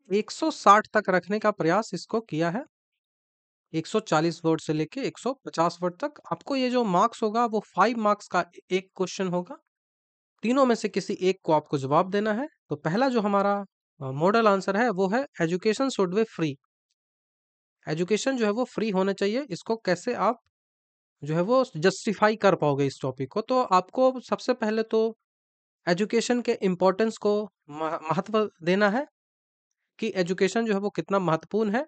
160 तक रखने का प्रयास इसको किया है। 140 वर्ड से लेके 150 वर्ड तक आपको ये जो मार्क्स होगा वो 5 मार्क्स का एक क्वेश्चन होगा। तीनों में से किसी एक को आपको जवाब देना है। तो पहला जो हमारा मॉडल आंसर है वो है education should be free. Education जो है वो फ्री होना चाहिए। इसको कैसे आप जो है वो जस्टिफाई कर पाओगे इस टॉपिक को? तो आपको सबसे पहले तो एजुकेशन के इम्पोर्टेंस को महत्व देना है कि एजुकेशन जो है वो कितना महत्वपूर्ण है।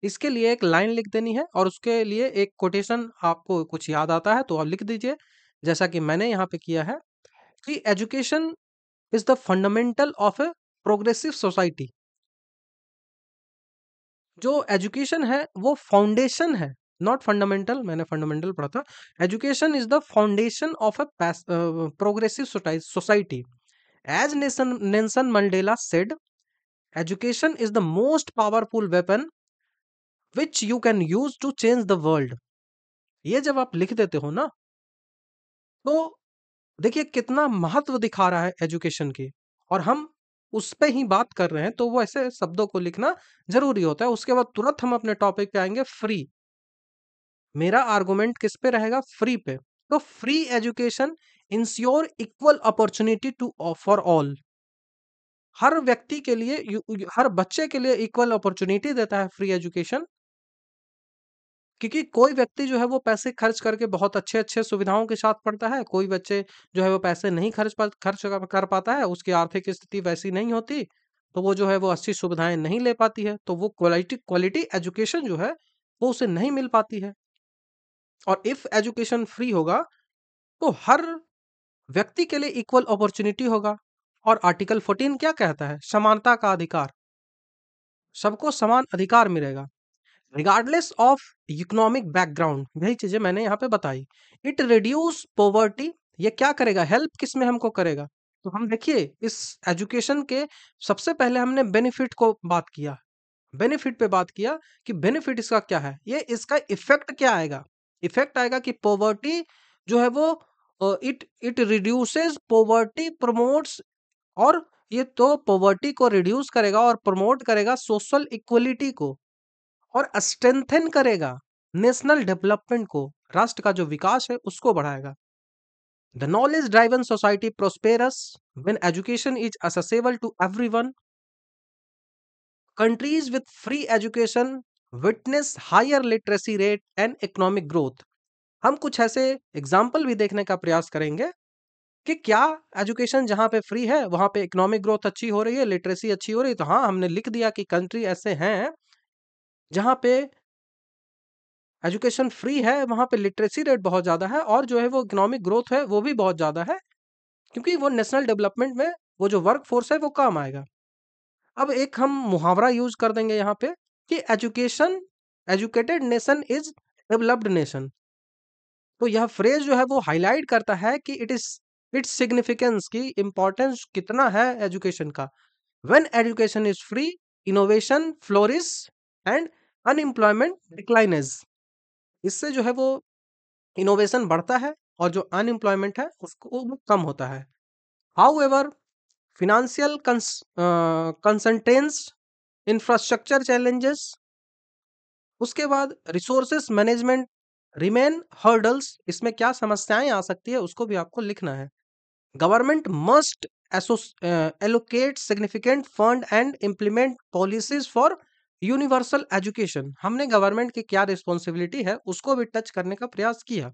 इसके लिए एक लाइन लिख देनी है और उसके लिए एक कोटेशन आपको कुछ याद आता है तो आप लिख दीजिए, जैसा कि मैंने यहाँ पे किया है कि education is the fundamental of a progressive society. जो एजुकेशन है वो फाउंडेशन है, नॉट फंडामेंटल, मैंने फंडामेंटल पढ़ा था। Education is the foundation of a progressive society. As Nelson Mandela said, education is the most powerful weapon which you can use to change the world। ये जब आप लिख देते हो ना, तो देखिए कितना महत्व दिखा रहा है एजुकेशन की। और हम उस पे ही बात कर रहे हैं, तो वो ऐसे शब्दों को लिखना ज़रूरी होता है। उसके बाद तुरंत हम अपने टॉपिक पे आएँगे फ्री। मेरा आर्गुमेंट किस पे रहेगा? फ्री पे। तो free education ensure equal opportunity to for all. हर व्यक्ति के लिए हर बच्चे के लिए इक्वल अपॉर्च्युनिटी देता है फ्री एजुकेशन। क्योंकि कोई व्यक्ति जो है वो पैसे खर्च करके बहुत अच्छे-अच्छे सुविधाओं के साथ पढ़ता है, कोई बच्चे जो है वो पैसे नहीं खर्च कर पाता है, उसकी आर्थिक स्थिति वैसी नहीं होती, तो वो जो है वो अच्छी सुविधाएँ नहीं ले पाती है, तो वो क्वालिटी क्वालिटी एजुकेशन जो है, वो उसे नहीं मिल पाती है। और इफ एजुकेशन फ्री होगा, तो हर व्यक्ति के लिए इक्वल अपॉर्च्युनिटी होगा। और आर्टिकल 14 क्या कहता है? समानता का अधिकार। सबको समान अधिकार मिलेगा। रिगार्डलेस ऑफ इकोनॉमिक बैकग्राउंड, यही चीजें मैंने यहाँ पे बताई। इट रिड्यूस पॉवर्टी, ये क्या करेगा? हेल्प किस में हमको करेगा? तो हम देखिए इस एजुकेशन के सबसे पहले हमने बेनिफिट को बात किया, बेनिफिट पे बात किया कि बेनिफिट इसका क्या है, ये इसका इफेक्ट क्या आएगा? इफेक्ट आएगा कि पॉवर्टी जो है वो it it reduces poverty, promotes, और ये तो पॉवर्टी को रिड्यूस करेगा और प्रमोट करेगा सोशल इक्वलिटी को, और स्ट्रेंथन करेगा नेशनल डेवलपमेंट को, राष्ट्र का जो विकास है उसको बढ़ाएगा। The knowledge driven society prosperous when education is accessible to everyone. Countries with free education witness higher literacy rate and economic growth. हम कुछ ऐसे एग्जाम्पल भी देखने का प्रयास करेंगे कि क्या एजुकेशन जहां पे फ्री है वहां पे इकोनॉमिक ग्रोथ अच्छी हो रही है, लिटरेसी अच्छी हो रही है। तो हाँ, हमने लिख दिया कि कंट्री ऐसे हैं जहां पे एजुकेशन फ्री है, वहाँ पे लिटरेसी रेट बहुत ज़्यादा है, और जो है वो इकोनॉमिक ग्रोथ है वो भी बहुत ज़्यादा है, क्योंकि वो नेशनल डेवलपमेंट में वो जो वर्क फोर्स है वो काम आएगा। अब एक हम मुहावरा यूज कर देंगे यहाँ पे कि education educated nation is developed nation. तो यह फ्रेज जो है वो हाईलाइट करता है कि इट्स सिग्निफिकेंस, की इम्पोर्टेंस कितना है एजुकेशन का। When education is free, innovation flourish and unemployment declines. इससे जो है वो इनोवेशन बढ़ता है और जो अनएम्प्लॉयमेंट है उसको वो कम होता है। हाउएवर फिनेंशियल कंसंट्रेंट्स, इंफ्रास्ट्रक्चर चैलेंजेस, उसके बाद रिसोर्सेस मैनेजमेंट रिमेन हर्डल्स। इसमें क्या समस्याएं आ सकती है उसको भी आपको लिखना है। Government must allocate significant fund and implement policies for universal education. हमने गवर्नमेंट की क्या रिस्पॉन्सिबिलिटी है उसको भी टच करने का प्रयास किया।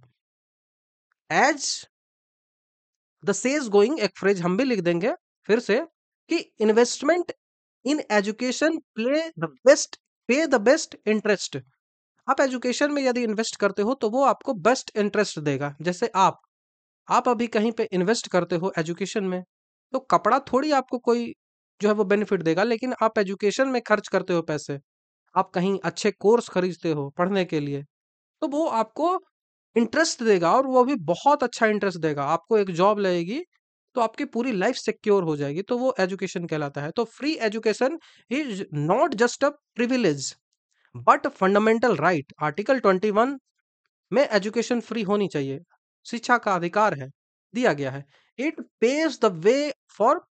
एज द सेज गोइंग, एक फ्रेज हम भी लिख देंगे फिर से कि इन्वेस्टमेंट इन एजुकेशन पे द बेस्ट इंटरेस्ट। आप एजुकेशन में यदि इन्वेस्ट करते हो तो वो आपको बेस्ट इंटरेस्ट देगा। जैसे आप अभी कहीं पे इन्वेस्ट करते हो एजुकेशन में, तो कपड़ा थोड़ी आपको कोई जो है वो बेनिफिट देगा, लेकिन आप एजुकेशन में खर्च करते हो पैसे, आप कहीं अच्छे कोर्स खरीदते हो पढ़ने के लिए, तो वो आपको इंटरेस्ट देगा, और वो भी बहुत अच्छा इंटरेस्ट देगा। आपको एक जॉब लगेगी तो आपकी पूरी लाइफ सिक्योर हो जाएगी, तो वो एजुकेशन कहलाता है। तो free education is not just a privilege but fundamental right. Article 21 में एजुकेशन फ्री होनी चाहिए, शिक्षा का अधिकार है, दिया गया है। It paves the way for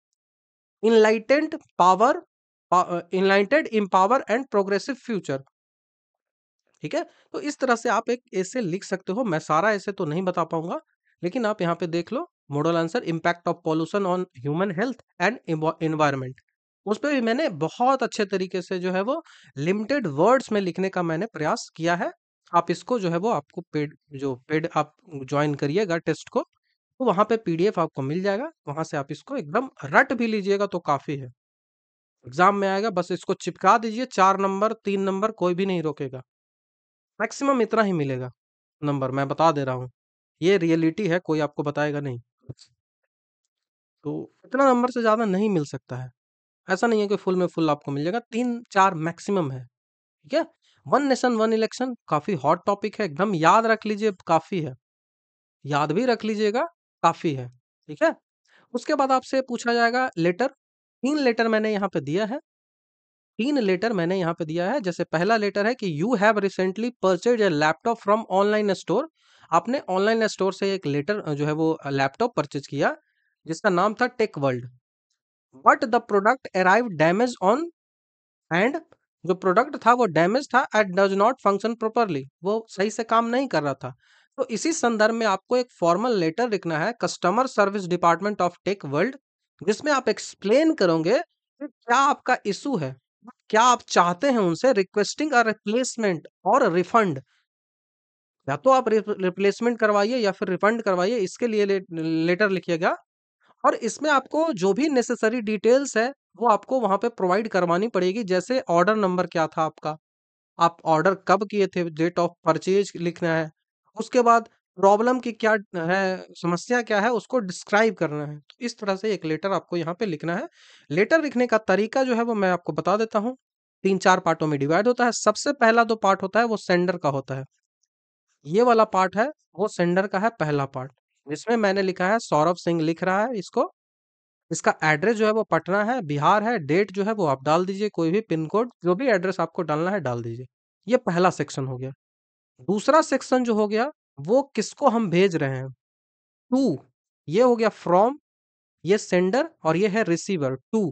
enlightened power enlightened empower and progressive future. ठीक है, तो इस तरह से आप एक ऐसे लिख सकते हो। मैं सारा ऐसे तो नहीं बता पाऊंगा, लेकिन आप यहाँ पे देख low model answer, impact of pollution on human health and environment. उस पे भी मैंने बहुत अच्छे तरीके से जो है वो लिमिटेड वर्ड्स में लिखने का मैंने प्रयास किया है। आप इसको जो है वो आपको पेड आप ज्वाइन करिएगा टेस्ट को, तो वहां पे पीडीएफ आपको मिल जाएगा, वहां से आप इसको एकदम रट भी लीजिएगा तो काफी है। एग्जाम में आएगा, बस इसको चिपका दीजिए, 4 नंबर 3 नंबर कोई भी नहीं रोकेगा, मैक्सिमम इतना ही मिलेगा नंबर, मैं बता दे रहा हूँ। ये रियलिटी है, कोई आपको बताएगा नहीं। तो इतना नंबर से ज़्यादा नहीं मिल सकता है। ऐसा नहीं है कि फुल में फुल आपको मिल जाएगा, 3-4 मैक्सिमम है। ठीक है? वन नेशन वन इलेक्शन काफ़ी हॉट टॉपिक है, एकदम याद रख लीजिए, काफ़ी है। याद भी रख लीजिएगा, काफ़ी है। ठीक है? उसके बाद आपसे पूछा जाएगा लेटर। 3 लेटर मैंने यहाँ पे दिया है। 3 लेटर मैंने यहाँ पे दिया है। जैसे पहला लेटर है कि you have recently purchase a laptop from online store. आपने ऑनलाइन स्टोर से एक लेटर जो है वो लैपटॉप परचेज किया, जिसका नाम था tech world. But the product arrive damage on and, जो प्रोडक्ट था वो डैमेज था and does not function properly, वो सही से काम नहीं कर रहा था। तो इसी संदर्भ में आपको एक फॉर्मल लेटर लिखना है customer service department of tech world, जिसमें आप एक्सप्लेन करोगे कि क्या आपका इशू है, क्या आप चाहते हैं उनसे, रिक्वेस्टिंग अ रिप्लेसमेंट और रिफंड, या तो आप रिप्लेसमेंट करवाइए या फिर रिफंड करवाइए, इसके लिए लेटर लिखिएगा। और इसमें आपको जो भी नेसेसरी डिटेल्स है वो आपको वहां पे प्रोवाइड करवानी पड़ेगी, जैसे ऑर्डर नंबर क्या था आपका, आप ऑर्डर कब किए थे, डेट ऑफ परचेज लिखना है, उसके बाद प्रॉब्लम की क्या है, समस्या क्या है, उसको डिस्क्राइब करना है। तो इस तरह से एक लेटर आपको यहाँ पे लिखना है। लेटर लिखने का तरीका जो है वो मैं आपको बता देता हूँ। 3-4 पार्टों में डिवाइड होता है। सबसे पहला जो पार्ट होता है वो सेंडर का होता है। ये वाला पार्ट है वो सेंडर का है, पहला पार्ट, जिसमें मैंने लिखा है सौरभ सिंह लिख रहा है इसको। इसका एड्रेस जो है वो पटना है, बिहार है, डेट जो है वो आप डाल दीजिए, कोई भी पिन कोड, जो भी एड्रेस आपको डालना है डाल दीजिए। ये पहला सेक्शन हो गया। दूसरा सेक्शन जो हो गया वो किसको हम भेज रहे हैं, टू, ये हो गया फ्रॉम, ये सेंडर और ये है रिसीवर, टू।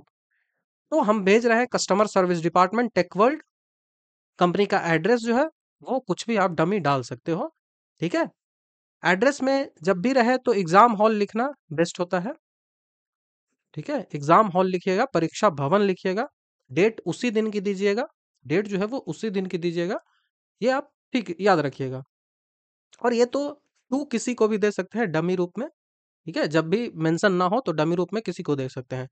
तो हम भेज रहे हैं customer service department tech world. Company का एड्रेस जो है वो कुछ भी आप डमी डाल सकते हो, ठीक है। एड्रेस में जब भी रहे तो एग्जाम हॉल लिखना बेस्ट होता है, ठीक है। एग्जाम हॉल लिखिएगा, परीक्षा भवन लिखिएगा, डेट उसी दिन की दीजिएगा, डेट जो है वो उसी दिन की दीजिएगा, ये आप ठीक याद रखिएगा। और ये तो टू किसी को भी दे सकते हैं डमी रूप में, ठीक है, जब भी मेंशन ना हो तो डमी रूप में किसी को दे सकते हैं।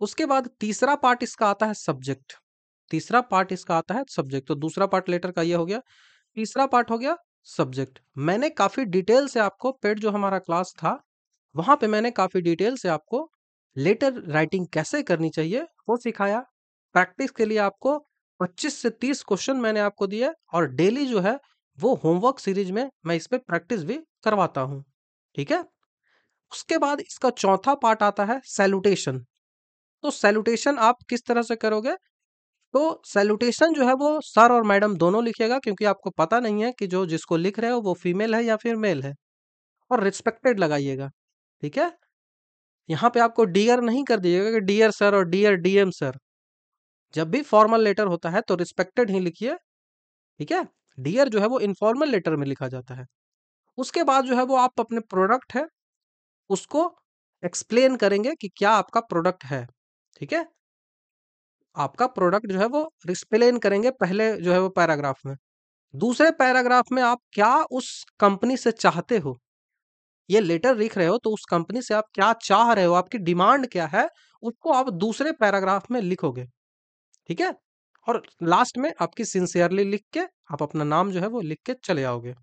उसके बाद तीसरा पार्ट इसका आता है सब्जेक्ट, तीसरा पार्ट इसका आता है सब्जेक्ट। तो दूसरा पार्ट लेटर का ये हो गया, तीसरा पार्ट हो गया सब्जेक्ट। मैंने काफी डिटेल से आपको पेड जो हमारा क्लास था वहां पे मैंने काफी डिटेल से आपको लेटर राइटिंग कैसे करनी चाहिए वो सिखाया। प्रैक्टिस के लिए आपको 25 से 30 क्वेश्चन मैंने आपको दिए, और डेली जो है वो होमवर्क सीरीज में मैं इस पे प्रैक्टिस भी करवाता हूँ, ठीक है। उसके बाद इसका चौथा पार्ट आता है सैल्यूटेशन। तो सैल्यूटेशन आप किस तरह से करोगे, तो सैल्यूटेशन जो है वो सर और मैडम दोनों लिखिएगा, क्योंकि आपको पता नहीं है कि जो जिसको लिख रहे हो वो फीमेल है या फिर मेल है। और रिस्पेक्टेड लगाइएगा, ठीक है। यहाँ पे आपको डियर नहीं कर दीजिएगा कि डियर सर और डियर डीएम सर। जब भी फॉर्मल लेटर होता है तो रिस्पेक्टेड ही लिखिए, ठीक है। डियर जो है वो इनफॉर्मल लेटर में लिखा जाता है। उसके बाद जो है वो आप अपने प्रोडक्ट है उसको एक्सप्लेन करेंगे कि क्या आपका प्रोडक्ट है, ठीक है। आपका प्रोडक्ट जो है वो एक्सप्लेन करेंगे पहले जो है वो पैराग्राफ में। दूसरे पैराग्राफ में आप क्या उस कंपनी से चाहते हो, ये लेटर लिख रहे हो तो उस कंपनी से आप क्या चाह रहे हो, आपकी डिमांड क्या है, उसको आप दूसरे पैराग्राफ में लिखोगे, ठीक है। और लास्ट में आपकी सिंसियरली लिख के आप अपना नाम जो है वो लिख के चले आओगे।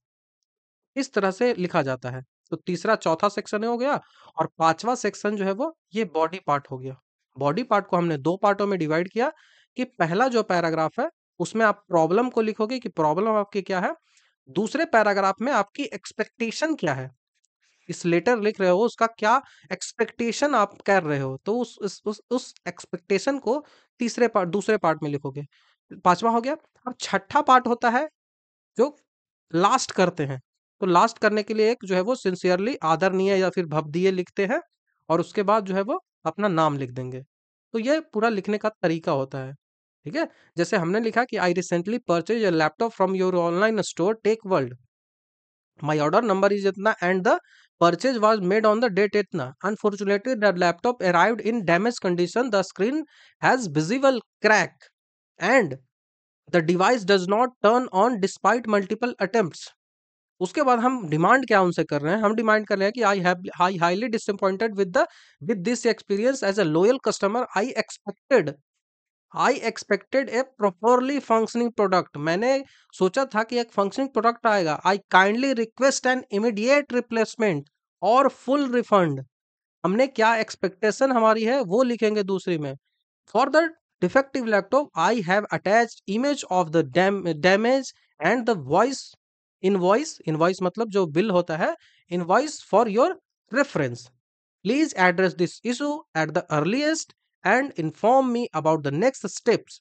इस तरह से लिखा जाता है। तो तीसरा चौथा सेक्शन हो गया। और पांचवा सेक्शन जो है वो ये बॉडी पार्ट हो गया। बॉडी पार्ट को हमने दो पार्टों में डिवाइड किया कि पहला जो पैराग्राफ है उसमें आप प्रॉब्लम को लिखोगे कि प्रॉब्लम आपकी क्या है। दूसरे पैराग्राफ में आपकी एक्सपेक्टेशन क्या है, इस लेटर लिख रहे हो उसका क्या एक्सपेक्टेशन आप कर रहे हो, तो उस एक्सपेक्टेशन को तीसरे पार्ट दूसरे पार्ट में लिखोगे। पांचवा हो गया। अब छठा पार्ट होता है जो लास्ट करते हैं। तो लास्ट करने के लिए एक जो है वो सिंसियरली आदरणीय या फिर भवदीय लिखते हैं, और उसके बाद जो है वो अपना नाम लिख देंगे। तो ये पूरा लिखने का तरीका होता है, ठीक है। जैसे हमने लिखा कि I recently purchase a laptop from your online store tech world, my order number is itna and the purchase was made on the date itna. Unfortunately the laptop arrived in damaged condition, the screen has visible crack and the device does not turn on despite multiple attempts. उसके बाद हम demand क्या उनसे कर रहे हैं, हम demand कर रहे हैं कि I highly disappointed with this experience as a loyal customer, I expected a properly functioning product, मैंने सोचा था कि एक फंक्शनिंग प्रोडक्ट आएगा। I kindly request an immediate replacement और फुल रिफंड। हमने क्या एक्सपेक्टेशन हमारी है वो लिखेंगे दूसरी में। For the defective laptop I have attached image of the damage and the voice invoice, invoice मतलब जो बिल होता है, invoice for your reference. Please address this issue at the earliest and inform me about the next steps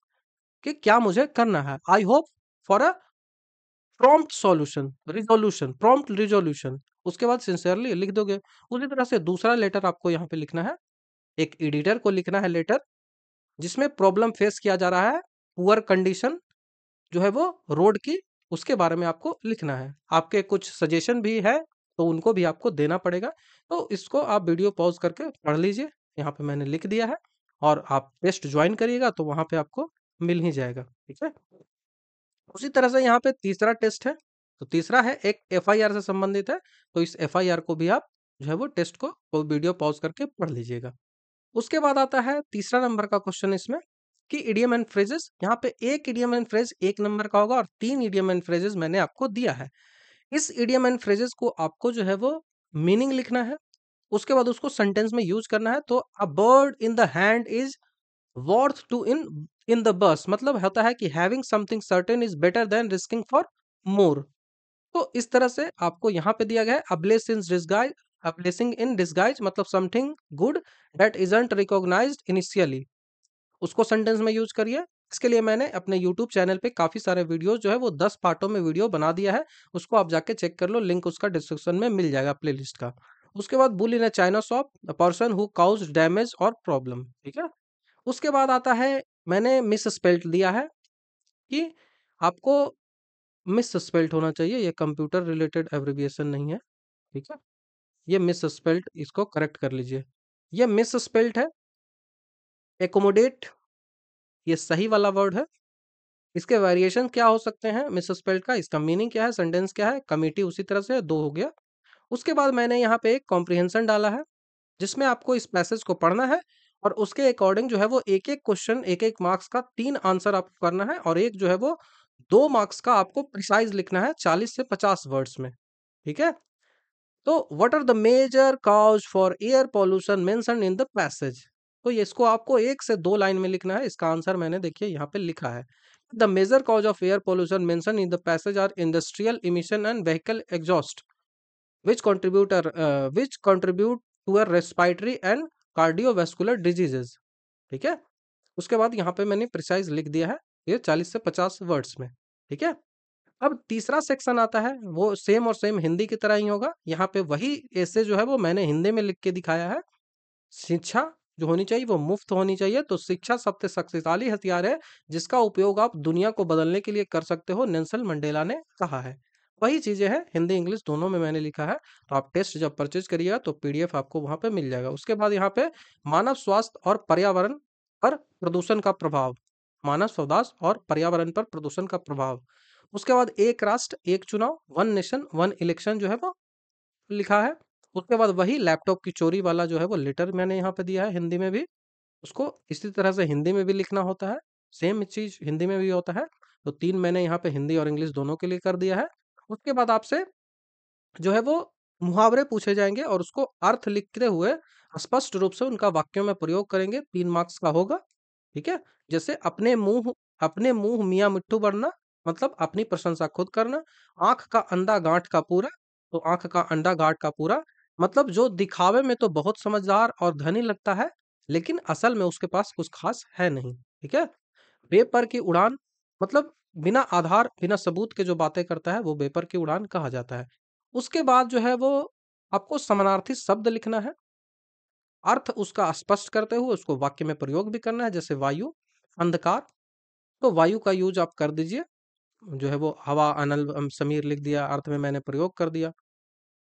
कि क्या मुझे करना है। I hope for a prompt solution resolution, prompt resolution. उसके बाद सिंसियरली लिख दोगे। उसी तरह से दूसरा लेटर आपको यहाँ पे लिखना है एक एडिटर को लिखना है लेटर, जिसमें प्रॉब्लम फेस किया जा रहा है, पुअर कंडीशन जो है वो रोड की, उसके बारे में आपको लिखना है। आपके कुछ सजेशन भी है तो उनको भी आपको देना पड़ेगा। तो इसको आप वीडियो पॉज करके पढ़ लीजिए, यहाँ पे मैंने लिख दिया है, और आप टेस्ट ज्वाइन करिएगा तो वहाँ पे आपको मिल ही जाएगा, ठीक है। उसी तरह से यहाँ पे तीसरा टेस्ट है, तो तीसरा है एक एफआईआर से संबंधित है, तो इस एफआईआर को भी आप जो है वो टेस्ट को वीडियो पॉज करके पढ़ लीजिएगा। उसके बाद आता है तीसरा नंबर का क्वेश्चन इसमें, कि इडियम एंड फ्रेजेस। यहाँ पे एक इडियम एंड फ्रेज 1 नंबर का होगा और 3 इडियम एंड फ्रेजेस मैंने आपको दिया है। इस इडियम एंड फ्रेजेस को आपको जो है वो मीनिंग लिखना है, उसके बाद उसको सेंटेंस में यूज करना है। तो a bird in the hand is worth two in in the bush, मतलब होता है कि having something certain is better than risking for more. तो इस तरह से आपको यहाँ पे दिया गया है, अ ब्लेसिंग इन डिसगाइज मतलब something good that isn't recognised initially, उसको सेंटेंस में यूज करिए। इसके लिए मैंने अपने यूट्यूब चैनल पे काफी सारे वीडियोस जो है वो 10 पार्टों में वीडियो बना दिया है, उसको आप जाके चेक कर लो, लिंक उसका डिस्क्रिप्शन में मिल जाएगा प्लेलिस्ट का। उसके बाद bull in a china shop, a person who causes damage और प्रॉब्लम, ठीक है। उसके बाद आता है, मैंने मिस स्पेल्ट दिया है कि आपको मिस स्पेल्ट होना चाहिए, ये कंप्यूटर रिलेटेड एब्रिविएशन नहीं है, ठीक है। ये मिस स्पेल्ट, इसको करेक्ट कर लीजिए। ये मिस स्पेल्ट है। एकोमोडेट, ये सही वाला वर्ड है। इसके वेरिएशन क्या हो सकते हैं मिसस्पेल्ड का, इसका मीनिंग क्या है, सेंटेंस क्या है, कमिटी उसी तरह से 2 हो गया। उसके बाद मैंने यहाँ पे एक कॉम्प्रिहेंशन डाला है, जिसमें आपको इस पैसेज को पढ़ना है और उसके अकॉर्डिंग जो है वो एक-एक क्वेश्चन, एक-एक मार्क्स का 3 आंसर आपको करना है, और एक जो है वो 2 मार्क्स का आपको प्रिसाइज़ लिखना है 40 से 50 वर्ड्स में, ठीक है? तो what are the major cause for air pollution mentioned in the passage. तो ये इसको आपको 1 से 2 लाइन में लिखना है। इसका आंसर मैंने देखिए यहाँ पे लिखा है। The major cause of air pollution mentioned in the passage are industrial emission and vehicle exhaust which contribute to a respiratory and cardiovascular diseases, ठीक है। उसके बाद यहाँ पे मैंने प्रिसाइज लिख दिया है, ये 40 से 50 वर्ड्स में, ठीक है। अब तीसरा सेक्शन आता है, वो सेम और सेम हिंदी की तरह ही होगा। यहाँ पे वही ऐसे जो है वो मैंने हिंदी में लिख के दिखाया है। शिक्षा जो होनी चाहिए वो मुफ्त होनी चाहिए। तो शिक्षा सबसे शक्तिशाली हथियार है जिसका उपयोग आप दुनिया को बदलने के लिए कर सकते हो, नेल्सन मंडेला ने कहा है। वही चीजें हैं, हिंदी इंग्लिश दोनों में मैंने लिखा है। तो आप टेस्ट जब परचेज करिएगा तो पीडीएफ आपको वहां पे मिल जाएगा। उसके बाद यहाँ पे मानव स्वास्थ्य और पर्यावरण पर प्रदूषण का प्रभाव, मानव स्वास्थ्य और पर्यावरण पर प्रदूषण का प्रभाव। उसके बाद एक राष्ट्र एक चुनाव, वन नेशन वन इलेक्शन जो है वो लिखा है। उसके बाद वही लैपटॉप की चोरी वाला जो है वो लेटर मैंने यहाँ पे दिया है हिंदी में भी, उसको इसी तरह से हिंदी में भी लिखना होता है। सेम चीज हिंदी में भी होता है। तो 3 मैंने यहाँ पे हिंदी और इंग्लिश दोनों के लिए कर दिया है। उसके बाद आपसे जो है वो मुहावरे पूछे जाएंगे और उसको अर्थ लिखते हुए स्पष्ट रूप से उनका वाक्यों में प्रयोग करेंगे। 3 मार्क्स का होगा, ठीक है। जैसे अपने मुंह मियाँ मिट्ठू बनना, मतलब अपनी प्रशंसा खुद करना। आंख का अंधा गांठ का पूरा, तो आंख का अंडा गांठ का पूरा मतलब जो दिखावे में तो बहुत समझदार और धनी लगता है, लेकिन असल में उसके पास कुछ खास है नहीं, ठीक है। बेपर की उड़ान, मतलब बिना आधार बिना सबूत के जो बातें करता है वो बेपर की उड़ान कहा जाता है। उसके बाद जो है वो आपको समानार्थी शब्द लिखना है, अर्थ उसका स्पष्ट करते हुए उसको वाक्य में प्रयोग भी करना है। जैसे वायु, अंधकार, तो वायु का यूज आप कर दीजिए, जो है वो हवा, अनल, समीर लिख दिया, अर्थ में मैंने प्रयोग कर दिया।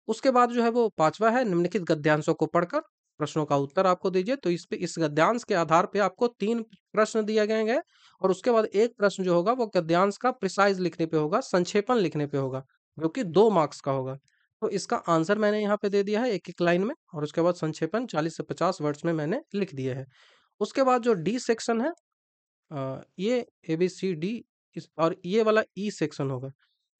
उसके बाद जो है वो पांचवा है, निम्नलिखित गद्यांशों को पढ़कर प्रश्नों का उत्तर आपको दीजिए। तो इस गद्यांश के आधार पे आपको 3 प्रश्न दिए गए हैं, और उसके बाद एक प्रश्न जो होगा वो गद्यांश का प्रिसाइज लिखने पे होगा, संक्षेपण लिखने पे होगा, जो कि 2 मार्क्स का होगा। तो इसका आंसर मैंने यहाँ पे दे दिया है एक एक लाइन में, और उसके बाद संक्षेपण 40 से 50 वर्ड्स में मैंने लिख दिए हैं। उसके बाद जो डी सेक्शन है, ये ए बी सी डी, और ये वाला ई सेक्शन होगा।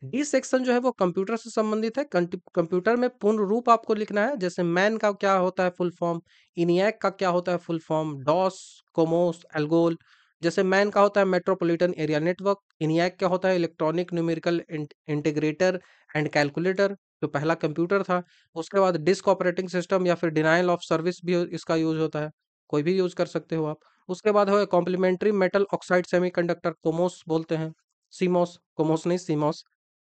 डी सेक्शन जो है वो कंप्यूटर से संबंधित है। कंप्यूटर में पूर्ण रूप आपको लिखना है। जैसे मैन का क्या होता है फुल फॉर्म, इनियाक का क्या होता है फुल फॉर्म, डॉस, कोमोस, एल्गोल। जैसे मैन का होता है मेट्रोपॉलिटन एरिया नेटवर्क, इनियाक क्या होता है electronic numerical integrator and calculator, जो पहला कंप्यूटर था। उसके बाद डिस्क ऑपरेटिंग सिस्टम या फिर डिनायल ऑफ सर्विस भी इसका यूज होता है, कोई भी यूज कर सकते हो आप। उसके बाद है कॉम्प्लीमेंट्री मेटल ऑक्साइड सेमीकंडक्टर, कोमोस बोलते हैं, सीमोस, कोमोस नहीं सीमोस,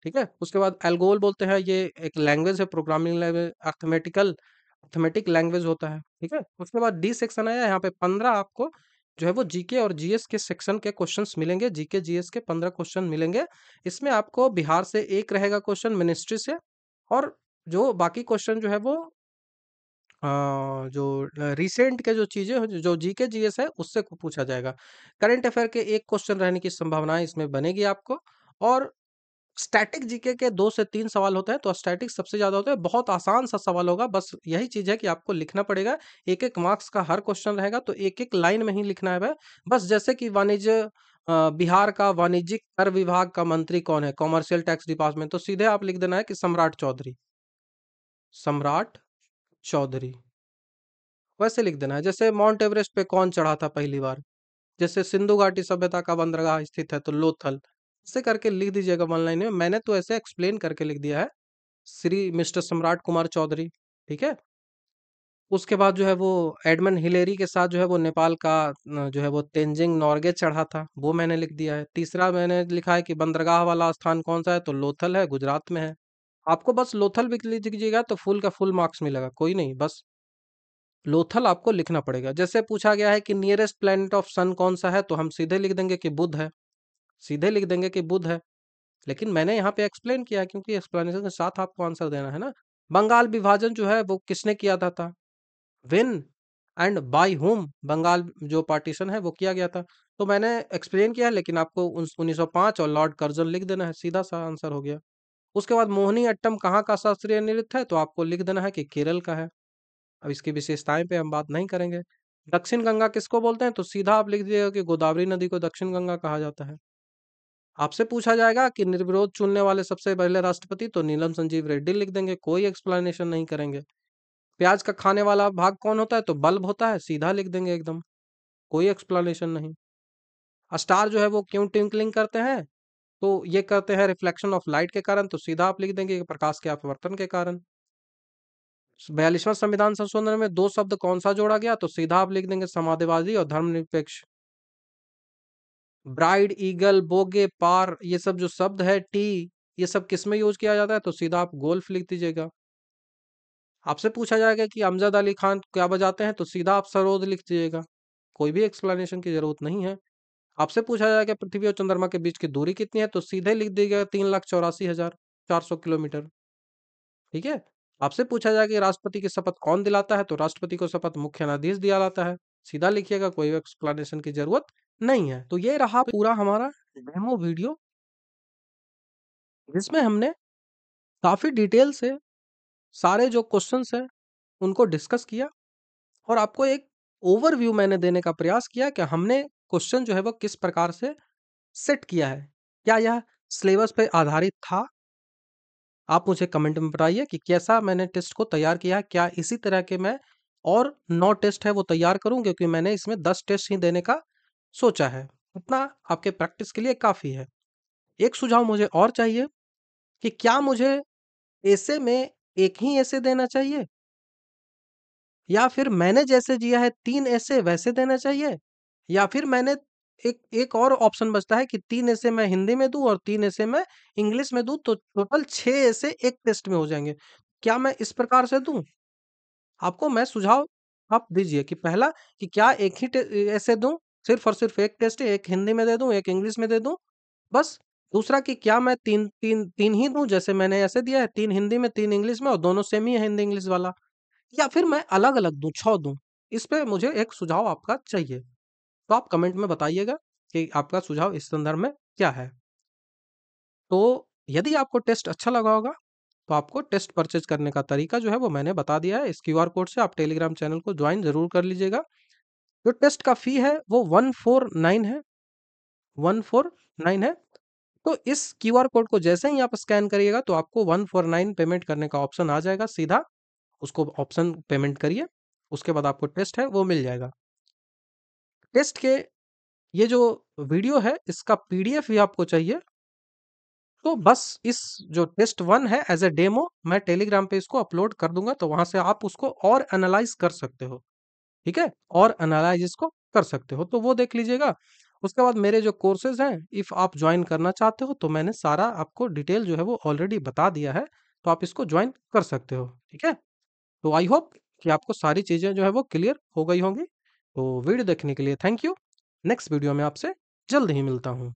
ठीक है। उसके बाद एल्गोल बोलते हैं, ये एक लैंग्वेज है, programming language, arithmetical mathematic language होता है, ठीक है। उसके बाद डी सेक्शन आया, यहाँ पे 15 आपको जो है वो जीके और जीएस के सेक्शन के क्वेश्चंस मिलेंगे। जीके जीएस के 15 क्वेश्चन मिलेंगे। इसमें आपको बिहार से एक रहेगा क्वेश्चन, मिनिस्ट्री से, और जो बाकी क्वेश्चन जो है वो जो रिसेंट के जो चीजें जो जीके जीएस है उससे पूछा जाएगा। करंट अफेयर के एक क्वेश्चन रहने की संभावनाएं इसमें बनेगी आपको। और स्टैटिक जीके के 2 से 3 सवाल होते हैं, तो स्टैटिक सबसे ज़्यादा होता है। बहुत आसान सा सवाल होगा, बस यही चीज़ है कि आपको लिखना पड़ेगा। 1-1 मार्क्स का हर क्वेश्चन रहेगा, तो 1-1 लाइन में ही लिखना है वह। बस जैसे कि बिहार का वाणिज्यिक कर विभाग का मंत्री कौन है? कॉमर्शियल टैक्स डिपार्टमेंट, तो सीधे आप लिख देना है कि सम्राट चौधरी। सम्राट चौधरी, वैसे लिख देना है। जैसे माउंट एवरेस्ट पे कौन चढ़ा था पहली बार? जैसे सिंधु घाटी सभ्यता का बंदरगाह स्थित है, तो लोथल। ऐसे करके लिख दीजिएगा वन लाइन में। मैंने तो ऐसे एक्सप्लेन करके लिख दिया है, श्री मिस्टर सम्राट कुमार चौधरी, ठीक है। उसके बाद जो है वो एडमंड हिलेरी के साथ जो है वो नेपाल का जो है वो तेंजिंग नोर्गे चढ़ा था, वो मैंने लिख दिया है। तीसरा मैंने लिखा है कि बंदरगाह वाला स्थान कौन सा है, तो लोथल है, गुजरात में है। आपको बस लोथल भी लिख दीजिएगा तो फुल का फुल मार्क्स मिलेगा, कोई नहीं, बस लोथल आपको लिखना पड़ेगा। जैसे पूछा गया है कि नियरेस्ट प्लेनेट ऑफ सन कौन सा है, तो हम सीधे लिख देंगे कि बुध है, सीधे लिख देंगे कि बुध है। लेकिन मैंने यहाँ पे एक्सप्लेन किया है, क्योंकि एक्सप्लेनेशन के साथ आपको आंसर देना है ना। बंगाल विभाजन जो है वो किसने किया था? When and by whom Bengal जो पार्टीशन है वो किया गया था। तो मैंने एक्सप्लेन किया है, लेकिन आपको 1905 और लॉर्ड कर्जन लिख देना है, सीधा सा आंसर हो गया। उसके बाद मोहिनी अट्टम कहाँ का शास्त्रीय नृत्य है, तो आपको लिख देना है कि केरल का है। अब इसकी विशेषताएं पे हम बात नहीं करेंगे। दक्षिण गंगा किसको बोलते हैं, तो सीधा आप लिख दीजिएगा कि गोदावरी नदी को दक्षिण गंगा कहा जाता है। आपसे पूछा जाएगा कि निर्विरोध चुनने वाले सबसे पहले राष्ट्रपति, तो नीलम संजीव रेड्डी लिख देंगे, कोई एक्सप्लेनेशन नहीं करेंगे। प्याज का खाने वाला भाग कौन होता है, तो बल्ब होता है, सीधा लिख देंगे एकदम, कोई एक्सप्लेनेशन नहीं। स्टार जो है वो क्यों ट्विंकलिंग करते हैं, तो ये करते हैं रिफ्लेक्शन ऑफ लाइट के कारण, तो सीधा आप लिख देंगे कि प्रकाश के अपवर्तन के कारण। 42वां संविधान संशोधन में दो शब्द कौन सा जोड़ा गया, तो सीधा आप लिख देंगे समाजवादी और धर्मनिरपेक्ष। ब्राइड, ईगल, बोगे, पार, ये सब जो शब्द है, टी, ये सब किस में यूज किया जाता है, तो सीधा आप गोल्फ लिख दीजिएगा। आपसे पूछा जाएगा कि अमजद अली खान क्या बजाते हैं, तो सीधा आप सरोद लिख दीजिएगा, कोई भी एक्सप्लेनेशन की जरूरत नहीं है। आपसे पूछा जाएगा पृथ्वी और चंद्रमा के बीच की दूरी कितनी है, तो सीधे लिख दीजिएगा 3,84,400 किलोमीटर, ठीक है। आपसे पूछा जाएगा कि राष्ट्रपति की शपथ कौन दिलाता है, तो राष्ट्रपति को शपथ मुख्य न्यायाधीश दिलाता है, सीधा लिखिएगा, कोई एक्सप्लेनेशन की जरूरत नहीं है। तो ये रहा पूरा हमारा डेमो वीडियो, जिसमें हमने काफी डिटेल से सारे जो क्वेश्चंस हैं उनको डिस्कस किया, और आपको एक ओवरव्यू मैंने देने का प्रयास किया कि हमने क्वेश्चन जो है वो किस प्रकार से सेट किया है। क्या यह सिलेबस पे आधारित था? आप मुझे कमेंट में बताइए कि कैसा मैंने टेस्ट को तैयार किया है। क्या इसी तरह के मैं और 9 टेस्ट है वो तैयार करूं, क्योंकि मैंने इसमें 10 टेस्ट ही देने का सोचा है। उतना आपके प्रैक्टिस के लिए काफी है। एक सुझाव मुझे और चाहिए कि क्या मुझे ऐसे में एक ही ऐसे देना चाहिए, या फिर मैंने जैसे दिया है 3 ऐसे वैसे देना चाहिए, या फिर मैंने एक एक और ऑप्शन बचता है कि 3 ऐसे मैं हिंदी में दूं और 3 ऐसे मैं इंग्लिश में दूं, तो टोटल 6 ऐसे एक टेस्ट में हो जाएंगे। क्या मैं इस प्रकार से दूं? आपको मैं सुझाव आप दीजिए कि पहला, कि क्या एक ही ऐसे दूं, सिर्फ और सिर्फ एक टेस्ट, एक हिंदी में दे दूं, एक इंग्लिश में दे दूं, बस। दूसरा, कि क्या मैं तीन तीन तीन ही दूं, जैसे मैंने ऐसे दिया है, 3 हिंदी में 3 इंग्लिश में, और दोनों सेम ही है हिंदी इंग्लिश वाला, या फिर मैं अलग-अलग दूँ, 6 दूँ? इस पे मुझे एक सुझाव आपका चाहिए। तो आप कमेंट में बताइएगा कि आपका सुझाव इस संदर्भ में क्या है? तो यदि आपको टेस्ट अच्छा लगा होगा, तो आपको टेस्ट परचेज़ करने का तरीका जो है वो मैंने बता दिया है। इस क्यूआर कोड से आप टेलीग्राम चैनल को जॉइन ज़रूर कर लीजिएगा। जो टेस्ट का फ़ी है वो 149 है, 149 है। तो इस क्यूआर कोड को जैसे ही आप स्कैन करिएगा, तो आपको 149 पेमेंट करने का ऑप्शन आ जाएगा, सीधा उसको ऑप्शन पेमेंट करिए। उसके बाद आपको टेस्ट है वो मिल जाएगा। टेस्ट के ये जो वीडियो है इसका पीडीएफ भी आपको चाहिए, तो बस इस जो टेस्ट 1 है एज ए डेमो मैं टेलीग्राम पे इसको अपलोड कर दूंगा, तो वहां से आप उसको और एनालाइज कर सकते हो, ठीक है, और एनालाइज इसको कर सकते हो, तो वो देख लीजिएगा। उसके बाद मेरे जो कोर्सेज हैं, इफ आप ज्वाइन करना चाहते हो, तो मैंने सारा आपको डिटेल जो है वो ऑलरेडी बता दिया है, तो आप इसको ज्वाइन कर सकते हो, ठीक है। तो आई होप कि आपको सारी चीज़ें जो है वो क्लियर हो गई होंगी। तो वीडियो देखने के लिए थैंक यू। नेक्स्ट वीडियो में आपसे जल्द ही मिलता हूँ।